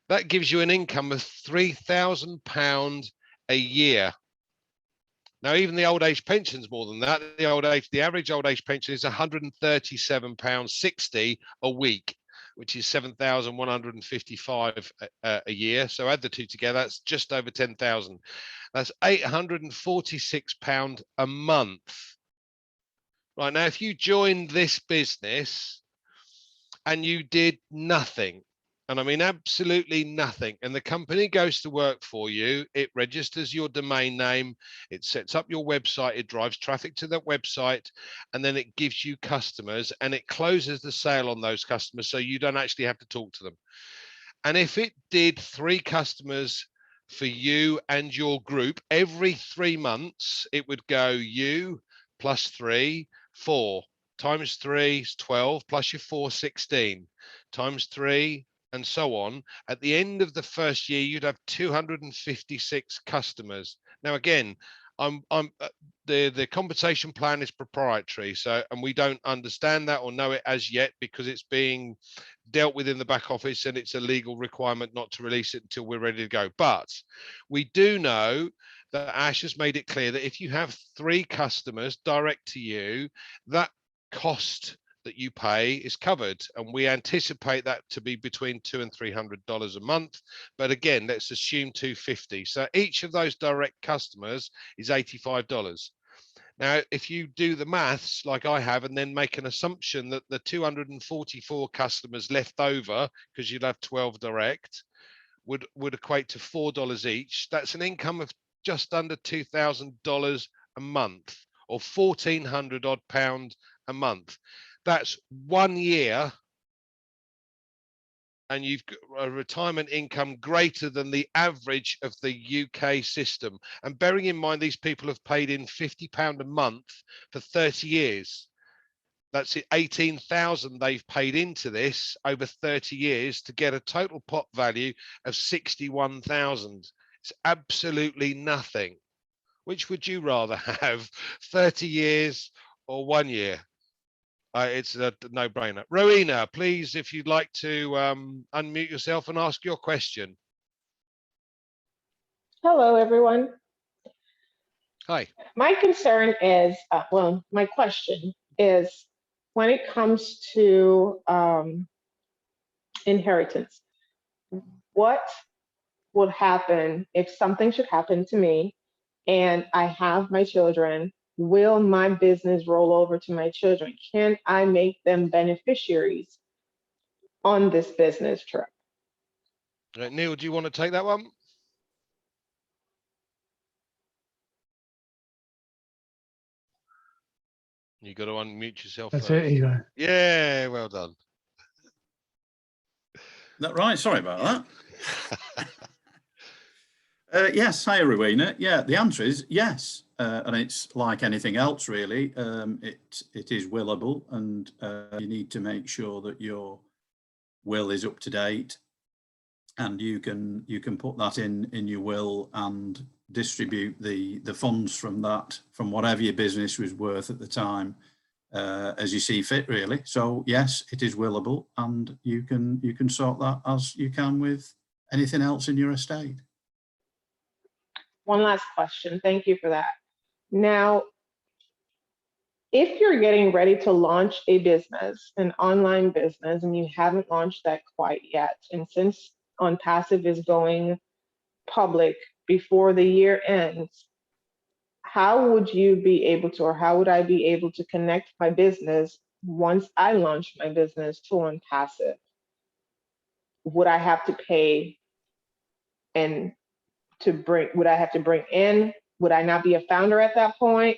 Speaker 3: That gives you an income of £3,000 a year. Now, even the old age pension's more than that. The average old age pension is £137.60 a week, which is 7,155 a year. So add the two together, that's just over 10,000. That's £846 a month. Right, now, if you joined this business and you did nothing, and I mean absolutely nothing, and the company goes to work for you, it registers your domain name, it sets up your website, it drives traffic to that website, and then it gives you customers, and it closes the sale on those customers, so you don't actually have to talk to them. And if it did 3 customers for you and your group every 3 months, it would go you plus 3, 4 times 3 is 12, plus your 4, 16 times 3, and so on. At the end of the first year, you'd have 256 customers. Now, again, the compensation plan is proprietary, so, and we don't understand that or know it as yet because it's being dealt with in the back office, and it's a legal requirement not to release it until we're ready to go. But we do know that Ash has made it clear that if you have 3 customers direct to you, that cost that you pay is covered, and we anticipate that to be between $200 and $300 a month. But again, let's assume 250. So each of those direct customers is $85. Now, if you do the maths like I have, and then make an assumption that the 244 customers left over, because you'd have 12 direct, would equate to $4 each, that's an income of just under $2,000 a month, or £1,400 odd a month. That's 1 year, and you've got a retirement income greater than the average of the UK system. And bearing in mind, these people have paid in £50 a month for 30 years. That's it, 18,000 they've paid into this over 30 years to get a total pot value of 61,000. It's absolutely nothing. Which would you rather have, 30 years or 1 year? It's a no-brainer. Rowena, please, if you'd like to unmute yourself and ask your question.
Speaker 5: Hello, everyone.
Speaker 3: Hi.
Speaker 5: My concern is, my question is, when it comes to inheritance, what would happen if something should happen to me and I have my children? Will my business roll over to my children? Can I make them beneficiaries on this business trip?
Speaker 3: Neil, do you want to take that one? You got to unmute yourself.
Speaker 6: That's
Speaker 3: first.
Speaker 6: it, Eli.
Speaker 3: Yeah, well done.
Speaker 7: Is that right? Sorry about that. Yes, hi, Rowena. Yeah, the answer is yes. And it's like anything else, really. It is willable, and you need to make sure that your will is up to date, and you can put that in your will and distribute the funds from that, from whatever your business was worth at the time, as you see fit, really. So yes, it is willable, and you can sort that as you can with anything else in your estate.
Speaker 5: One last question. Thank you for that. Now, if you're getting ready to launch a business, an online business, and you haven't launched that quite yet, and since ONPASSIVE is going public before the year ends, how would you be able to, or how would I be able to connect my business once I launch my business to ONPASSIVE? Would I have to pay and would I have to bring in, would I not be a founder at that point?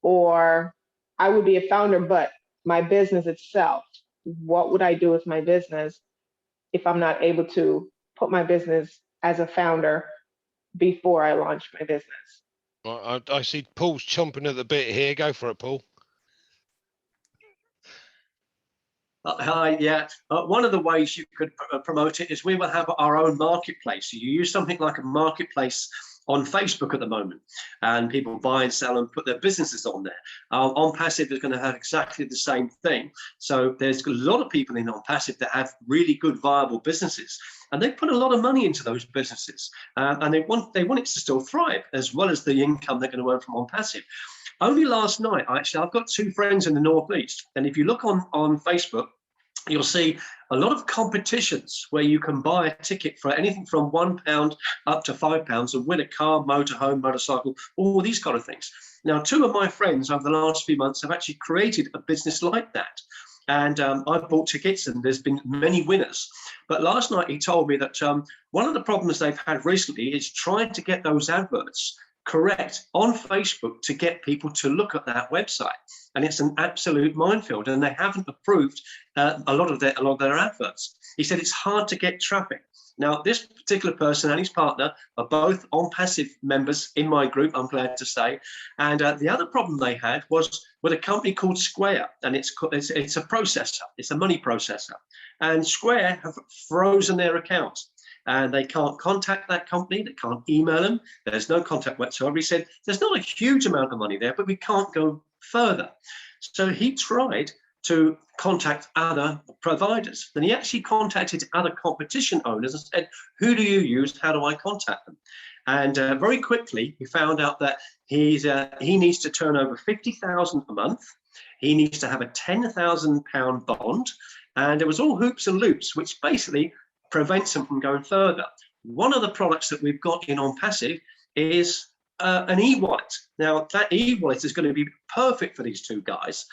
Speaker 5: Or I would be a founder, but my business itself, what would I do with my business if I'm not able to put my business as a founder before I launch my business?
Speaker 3: Well, I see Paul's chomping at the bit here. Go for it, Paul.
Speaker 2: Hi, yeah. One of the ways you could promote it is we will have our own marketplace. You use something like a marketplace on Facebook at the moment, and people buy and sell and put their businesses on there. OnPassive is going to have exactly the same thing. So there's a lot of people in OnPassive that have really good, viable businesses, and they put a lot of money into those businesses, and they want it to still thrive, as well as the income they're going to earn from OnPassive. Only last night, actually, I've got 2 friends in the Northeast, and if you look on Facebook, you'll see a lot of competitions where you can buy a ticket for anything from £1 up to £5 and win a car, motorhome, motorcycle, all these kind of things. Now, 2 of my friends over the last few months have actually created a business like that. And I've bought tickets and there's been many winners. But last night he told me that one of the problems they've had recently is trying to get those adverts correct on Facebook to get people to look at that website, and it's an absolute minefield, and they haven't approved a lot of their adverts. He said it's hard to get traffic. Now, this particular person and his partner are both OnPassive members in my group, I'm glad to say. And the other problem they had was with a company called Square, and it's a processor, it's a money processor, and Square have frozen their account. And they can't contact that company, they can't email them, there's no contact whatsoever. He said, there's not a huge amount of money there, but we can't go further. So he tried to contact other providers. Then he actually contacted other competition owners and said, who do you use? How do I contact them? And very quickly, he found out that he needs to turn over 50,000 a month. He needs to have a £10,000 bond. And it was all hoops and loops, which basically prevents them from going further. One of the products that we've got in OnPassive is an e-wallet. Now, that e-wallet is going to be perfect for these 2 guys.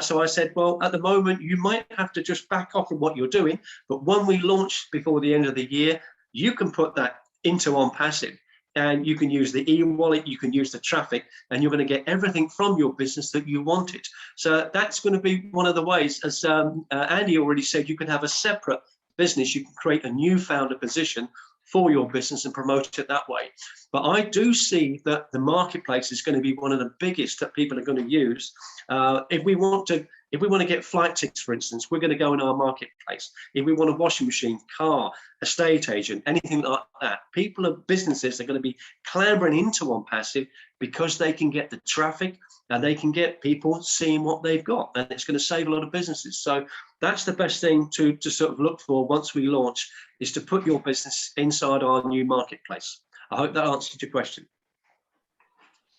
Speaker 2: So I said, well, at the moment, you might have to just back off from what you're doing. But when we launch before the end of the year, you can put that into OnPassive. And you can use the e-wallet, you can use the traffic, and you're going to get everything from your business that you wanted. So that's going to be one of the ways, as Andy already said, you can have a separate business, you can create a new founder position for your business and promote it that way. But I do see that the marketplace is going to be one of the biggest that people are going to use. If we want to get flight tickets, for instance, we're going to go in our marketplace. If we want a washing machine, car, estate agent, anything like that, businesses are going to be clambering into OnPassive because they can get the traffic and they can get people seeing what they've got, and it's going to save a lot of businesses. So that's the best thing to sort of look for once we launch, is to put your business inside our new marketplace. I hope that answered your question.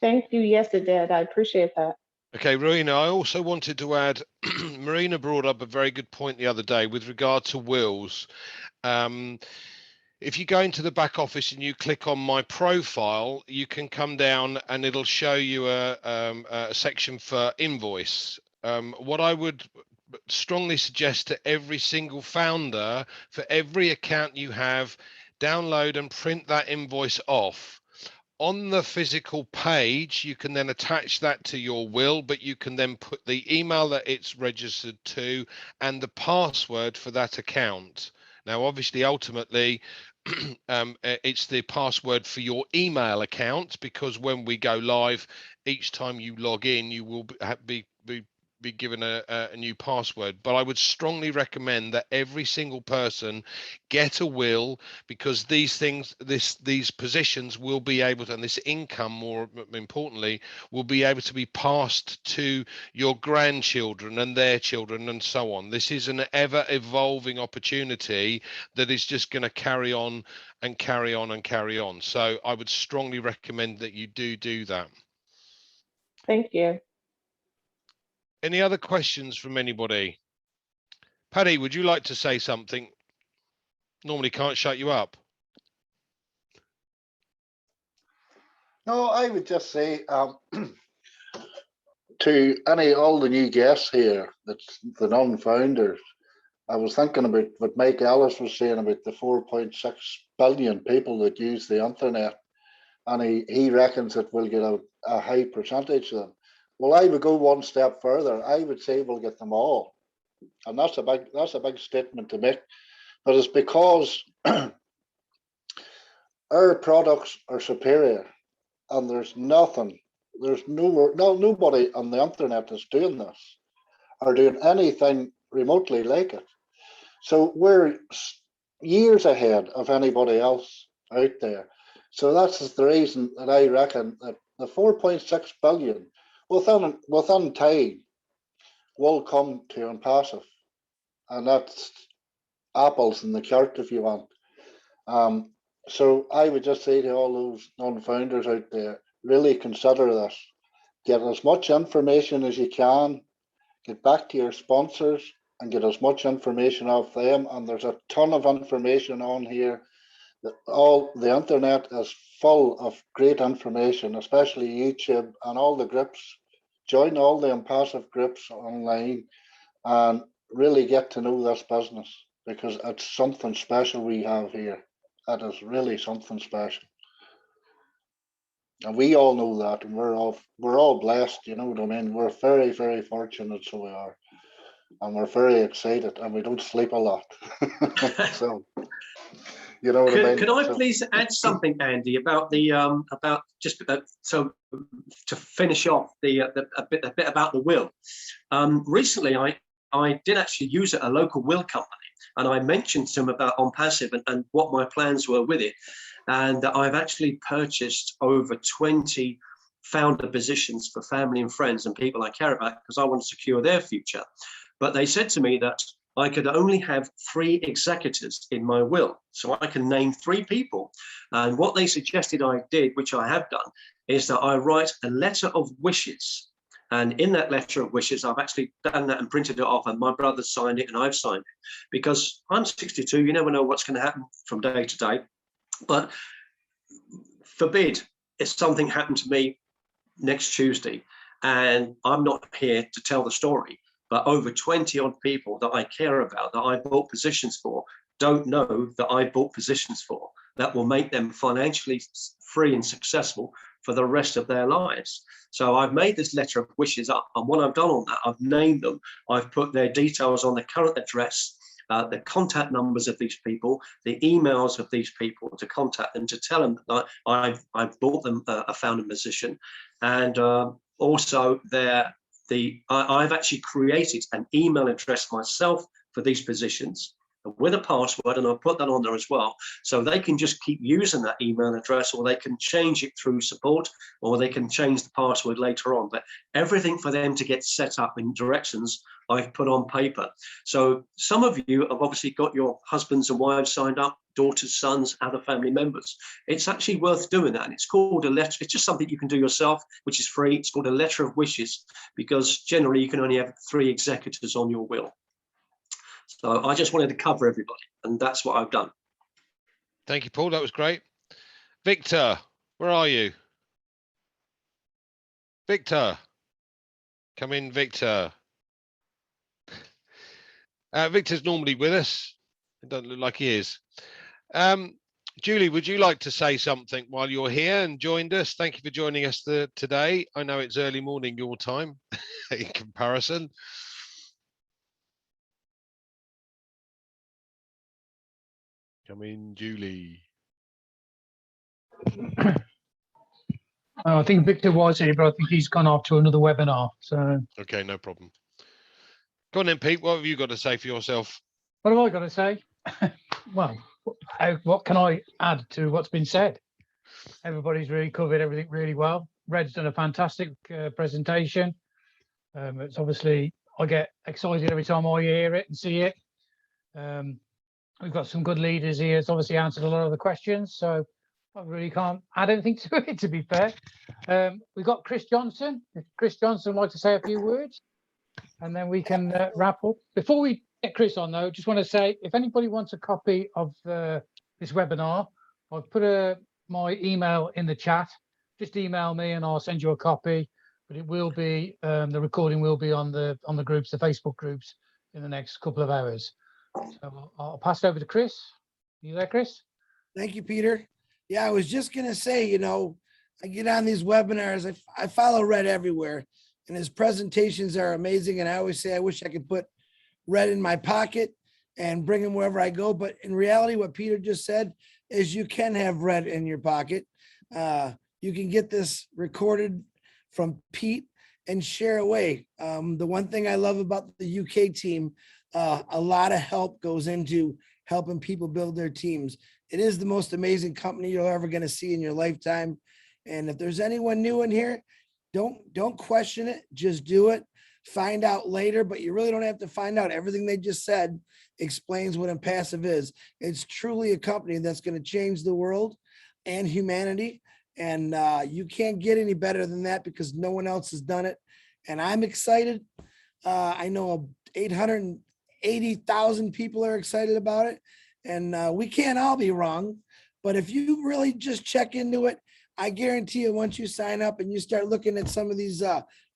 Speaker 5: Thank you. Yes, it did. I appreciate that.
Speaker 3: Okay, Marina, I also wanted to add, Marina brought up a very good point the other day with regard to wills. If you go into the back office and you click on my profile, you can come down and it'll show you a section for invoice. What I would strongly suggest to every single founder, for every account you have, download and print that invoice off. On the physical page, you can then attach that to your will, but you can then put the email that it's registered to and the password for that account. Now, obviously, ultimately, it's the password for your email account, because when we go live, each time you log in, you will be given a new password. But I would strongly recommend that every single person get a will, because these things, these positions will be able to, and this income, more importantly, will be able to be passed to your grandchildren and their children and so on. This is an ever evolving opportunity that is just going to carry on and carry on and carry on. So I would strongly recommend that you do that.
Speaker 5: Thank you.
Speaker 3: Any other questions from anybody? Paddy, would you like to say something? Normally can't shut you up.
Speaker 6: No, I would just say to all the new guests here, that's the non-founders, I was thinking about what Mike Ellis was saying about the 4.6 billion people that use the internet, and he reckons that we'll get a high percentage of them. Well, I would go one step further. I would say we'll get them all, and that's a big statement to make. But it's because our products are superior, and there's nobody on the internet that's doing this or doing anything remotely like it. So we're years ahead of anybody else out there. So that's the reason that I reckon that the 4.6 billion within time will come to ONPASSIVE, and that's apples in the cart, if you want. So I would just say to all those non-founders out there, really consider this. Get as much information as you can, get back to your sponsors and get as much information off them. And there's a ton of information on here. All the internet is full of great information, especially YouTube and all the groups. Join all the ONPASSIVE groups online and really get to know this business, because it's something special we have here. That is really something special. And we all know that, and we're all blessed, you know what I mean? We're very, very fortunate, so we are. And we're very excited, and we don't sleep a lot. So, you know what I mean?
Speaker 2: Could I please add something, Andy, about the so to finish off a bit about the will. Recently, I did actually use a local will company, and I mentioned to them about ONPASSIVE and what my plans were with it. And I've actually purchased over 20 founder positions for family and friends and people I care about, because I want to secure their future. But they said to me that I could only have 3 executors in my will. So I can name 3 people. And what they suggested I did, which I have done, is that I write a letter of wishes. And in that letter of wishes, I've actually done that and printed it off, and my brother signed it and I've signed it. Because I'm 62, you never know what's going to happen from day to day. But forbid if something happened to me next Tuesday and I'm not here to tell the story, but over 20 odd people that I care about, that I bought positions for, don't know that I bought positions for, that will make them financially free and successful for the rest of their lives. So I've made this letter of wishes up, and what I've done on that, I've named them, I've put their details on the current address, the contact numbers of these people, the emails of these people to contact them, to tell them that I've bought them a founder position. And also I've actually created an email address myself for these positions with a password, and I'll put that on there as well. So they can just keep using that email address, or they can change it through support, or they can change the password later on. But everything for them to get set up in directions I've put on paper. So some of you have obviously got your husbands and wives signed up, daughters, sons, other family members. It's actually worth doing that. And it's called a letter. It's just something you can do yourself, which is free. It's called a letter of wishes, because generally you can only have 3 executors on your will. So I just wanted to cover everybody, and that's what I've done.
Speaker 3: Thank you, Paul. That was great. Victor, where are you? Victor, come in, Victor. Victor's normally with us. It doesn't look like he is. Julie, would you like to say something while you're here and joined us? Thank you for joining us today. I know it's early morning your time in comparison. Come in, Julie.
Speaker 8: I think Victor was here, but I think he's gone off to another webinar. So
Speaker 3: okay, no problem. Go on then, Pete. What have you got to say for yourself?
Speaker 8: What have I got to say? Well, what can I add to what's been said? Everybody's really covered everything really well. Red's done a fantastic presentation. It's obviously, I get excited every time I hear it and see it. We've got some good leaders here. It's obviously answered a lot of the questions, so I really can't add anything to it, to be fair. We've got Chris Johnson. If Chris Johnson would like to say a few words, and then we can wrap up. Before we get Chris on, though, just want to say, if anybody wants a copy of this webinar, I've put my email in the chat. Just email me and I'll send you a copy. But it will be, the recording will be on the groups, the Facebook groups, in the next couple of hours. So I'll pass it over to Chris. Are you there, Chris?
Speaker 9: Thank you, Peter. Yeah, I was just going to say, you know, I get on these webinars. I follow Red everywhere, and his presentations are amazing. And I always say I wish I could put Red in my pocket and bring him wherever I go. But in reality, what Peter just said is you can have Red in your pocket. You can get this recorded from Pete and share away. The one thing I love about the UK team, a lot of help goes into helping people build their teams. It is the most amazing company you're ever going to see in your lifetime. And if there's anyone new in here, don't question it. Just do it. Find out later, but you really don't have to find out. Everything they just said explains what ONPASSIVE is. It's truly a company that's going to change the world and humanity. And you can't get any better than that because no one else has done it. And I'm excited. I know 880,000 people are excited about it. And we can't all be wrong. But if you really just check into it, I guarantee you, once you sign up and you start looking at some of these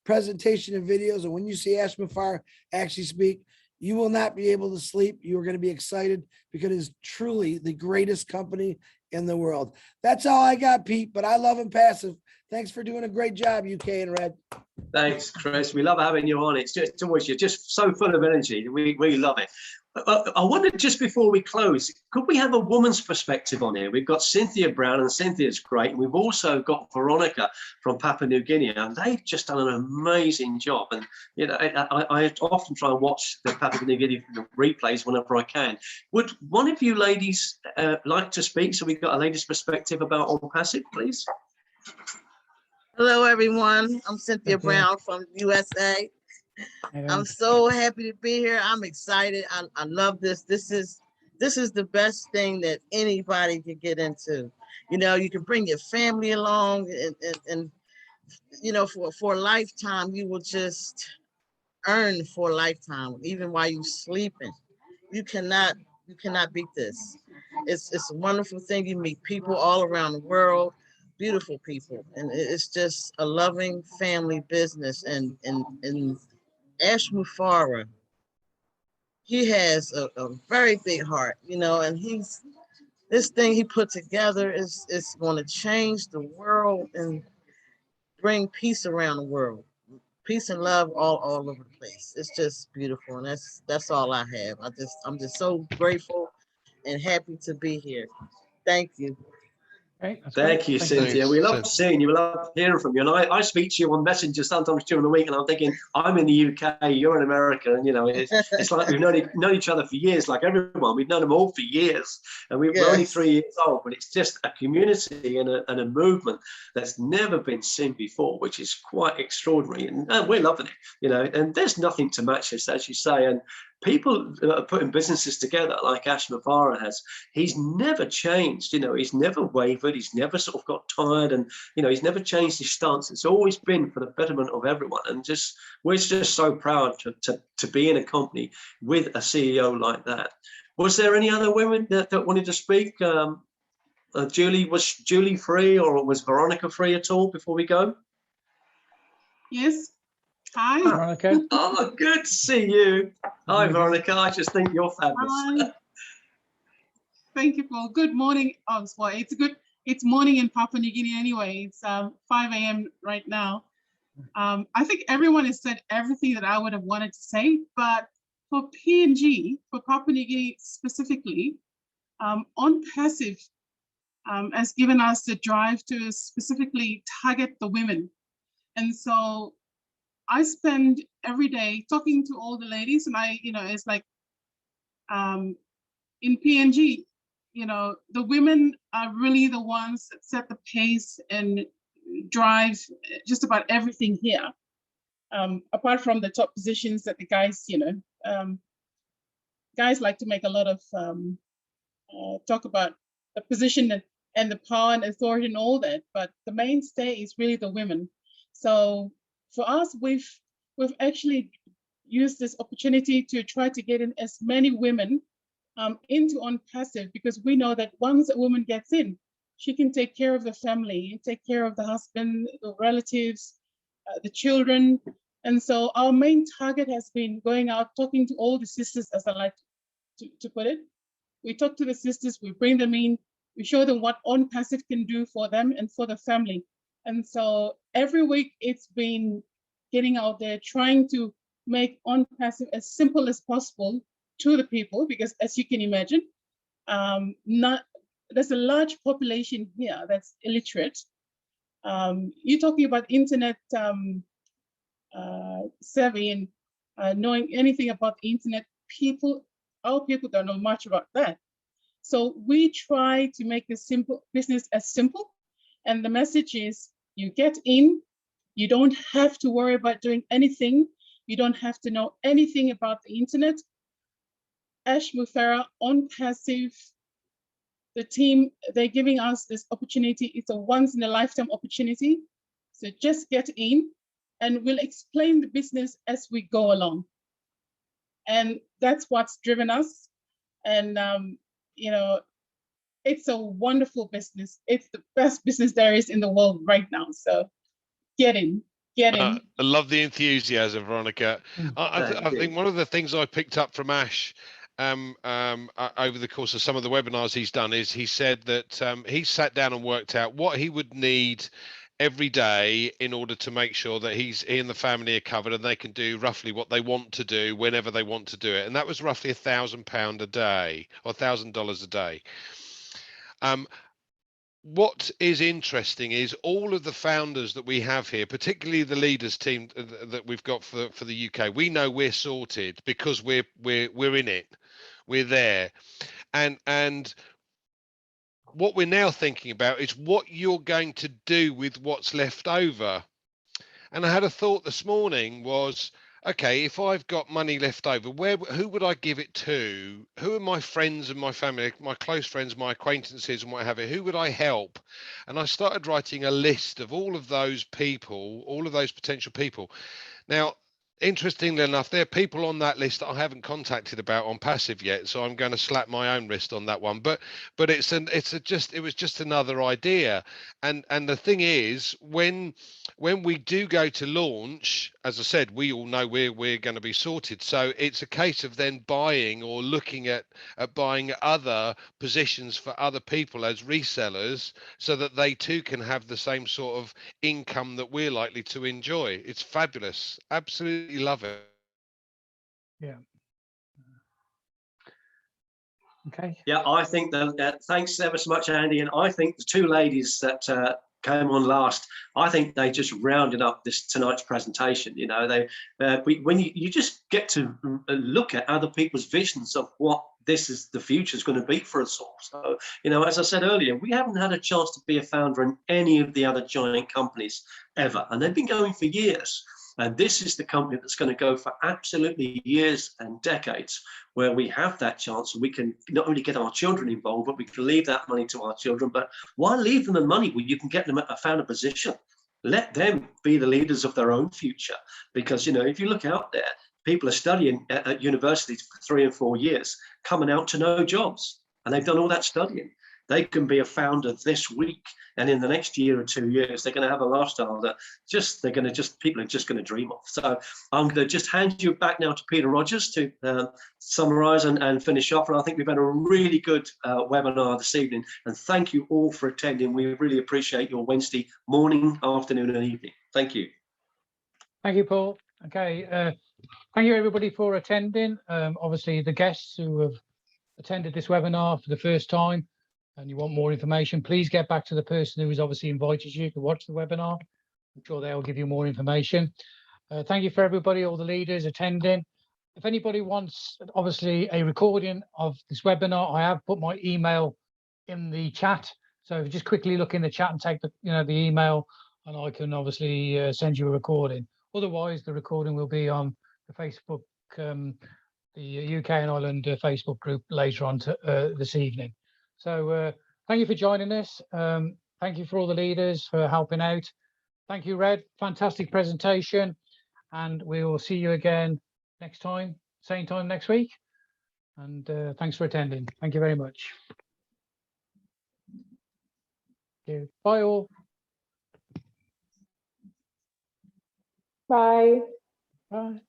Speaker 9: presentation and videos, and when you see Ash Mafar actually speak, you will not be able to sleep. You are going to be excited because it is truly the greatest company in the world. That's all I got, Pete, but I love ONPASSIVE. Thanks for doing a great job, UK and Red.
Speaker 2: Thanks, Chris. We love having you on. It's always, you're just so full of energy. We love it. I wondered, just before we close, could we have a woman's perspective on here? We've got Cynthia Brown, and Cynthia's great. And we've also got Veronica from Papua New Guinea, and they've just done an amazing job. And, you know, I often try and watch the Papua New Guinea replays whenever I can. Would one of you ladies like to speak? So we've got a lady's perspective about ONPASSIVE, please.
Speaker 10: Hello, everyone. I'm Cynthia Brown from USA. I'm so happy to be here. I'm excited. I love this. This is the best thing that anybody could get into. You know, you can bring your family along, and you know, for a lifetime, you will just earn for a lifetime, even while you're sleeping. You cannot beat this. It's a wonderful thing. You meet people all around the world, beautiful people, and it's just a loving family business. And Ash Mufara, he has a very big heart, you know, and this thing he put together is going to change the world and bring peace around the world. Peace and love all over the place. It's just beautiful, and that's all I have. I'm just so grateful and happy to be here. Thank you.
Speaker 2: Thank you, Cynthia. We love seeing you. We love hearing from you. And I speak to you on Messenger sometimes during the week, and I'm thinking, I'm in the UK, you're in America, and you know, it's like we've known each other for years, like everyone. We've known them all for years, and we're only 3 years old, but it's just a community and a movement that's never been seen before, which is quite extraordinary, and we're loving it, you know. And there's nothing to match this, as you say. And people are putting businesses together like Ash Mafara has. He's never changed, you know, he's never wavered, he's never sort of got tired, and, you know, he's never changed his stance. It's always been for the betterment of everyone. And we're just so proud to be in a company with a CEO like that. Was there any other women that wanted to speak? Julie, was Julie free, or was Veronica free at all before we go?
Speaker 11: Yes. Hi.
Speaker 8: Veronica.
Speaker 2: Oh, good to see you. Hi, Veronica. I just think you're fabulous.
Speaker 11: Hi. Thank you, Paul. Good morning. Oh, well, it's morning in Papua New Guinea anyway. It's 5 a.m. right now. I think everyone has said everything that I would have wanted to say, but for PNG, for Papua New Guinea specifically, ONPASSIVE has given us the drive to specifically target the women. And so I spend every day talking to all the ladies, and it's like in PNG, you know, the women are really the ones that set the pace and drive just about everything here. Apart from the top positions that the guys, you know, guys like to make a lot of talk about the position and the power and authority and all that, but the mainstay is really the women. So for us, we've actually used this opportunity to try to get in as many women into ONPASSIVE, because we know that once a woman gets in, she can take care of the family, take care of the husband, the relatives, the children. And so our main target has been going out, talking to all the sisters, as I like to put it. We talk to the sisters, we bring them in, we show them what ONPASSIVE can do for them and for the family. And so every week it's been getting out there, trying to make ONPASSIVE as simple as possible to the people, because as you can imagine, there's a large population here that's illiterate. You're talking about internet savvy and knowing anything about the internet, people don't know much about that. So we try to make the simple business as simple. And the message is, you get in, you don't have to worry about doing anything. You don't have to know anything about the internet. Ash Mufera, ONPASSIVE, the team, they're giving us this opportunity. It's a once in a lifetime opportunity. So just get in and we'll explain the business as we go along. And that's what's driven us. And, you know, it's a wonderful business. It's the best business there is in the world right now. So get in. I
Speaker 3: love the enthusiasm, Veronica. I think one of the things I picked up from Ash over the course of some of the webinars he's done is he said that he sat down and worked out what he would need every day in order to make sure that he and the family are covered and they can do roughly what they want to do whenever they want to do it. And that was roughly £1,000 a day or $1,000 a day. What is interesting is all of the founders that we have here, particularly the leaders team that we've got for the UK, we know we're sorted because we're in it, we're there, and what we're now thinking about is what you're going to do with what's left over. And I had a thought this morning was, okay, if I've got money left over, who would I give it to? Who are my friends and my family, my close friends, my acquaintances and what have you? Who would I help? And I started writing a list of all of those people, all of those potential people. Now, interestingly enough, there are people on that list that I haven't contacted about ONPASSIVE yet, so I'm going to slap my own wrist on that one. But it was just another idea. And the thing is, when we do go to launch, as I said, we all know we're going to be sorted. So it's a case of then buying or looking at buying other positions for other people as resellers, so that they too can have the same sort of income that we're likely to enjoy. It's fabulous. Absolutely love it.
Speaker 8: Yeah. Okay.
Speaker 2: Yeah, I think that thanks ever so much, Andy. And I think the two ladies that came on last, I think they just rounded up tonight's presentation. You know, when you just get to look at other people's visions of what the future is going to be for us all. So, you know, as I said earlier, we haven't had a chance to be a founder in any of the other giant companies ever, and they've been going for years. And this is the company that's going to go for absolutely years and decades, where we have that chance. We can not only get our children involved, but we can leave that money to our children. But why leave them the money when you can get them at a founder position? Let them be the leaders of their own future. Because, you know, if you look out there, people are studying at universities for 3 and 4 years, coming out to no jobs, and they've done all that studying. They can be a founder this week, and in the next year or 2 years, they're going to have a lifestyle that people are just going to dream of. So I'm going to just hand you back now to Peter Rogers to summarize and finish off. And I think we've had a really good webinar this evening. And thank you all for attending. We really appreciate your Wednesday morning, afternoon, and evening. Thank you.
Speaker 8: Thank you, Paul. Okay. Thank you, everybody, for attending. Obviously, the guests who have attended this webinar for the first time, and you want more information, please get back to the person who has obviously invited you to watch the webinar. I'm sure they'll give you more information. Thank you for everybody, all the leaders attending. If anybody wants, obviously, a recording of this webinar, I have put my email in the chat. So if you just quickly look in the chat and take the email, and I can obviously send you a recording. Otherwise, the recording will be on the Facebook, the UK and Ireland Facebook group later on this evening. So thank you for joining us. Thank you for all the leaders for helping out. Thank you, Red. Fantastic presentation. And we will see you again next time, same time next week. And thanks for attending. Thank you very much. Thank you. Bye all.
Speaker 5: Bye.
Speaker 8: Bye.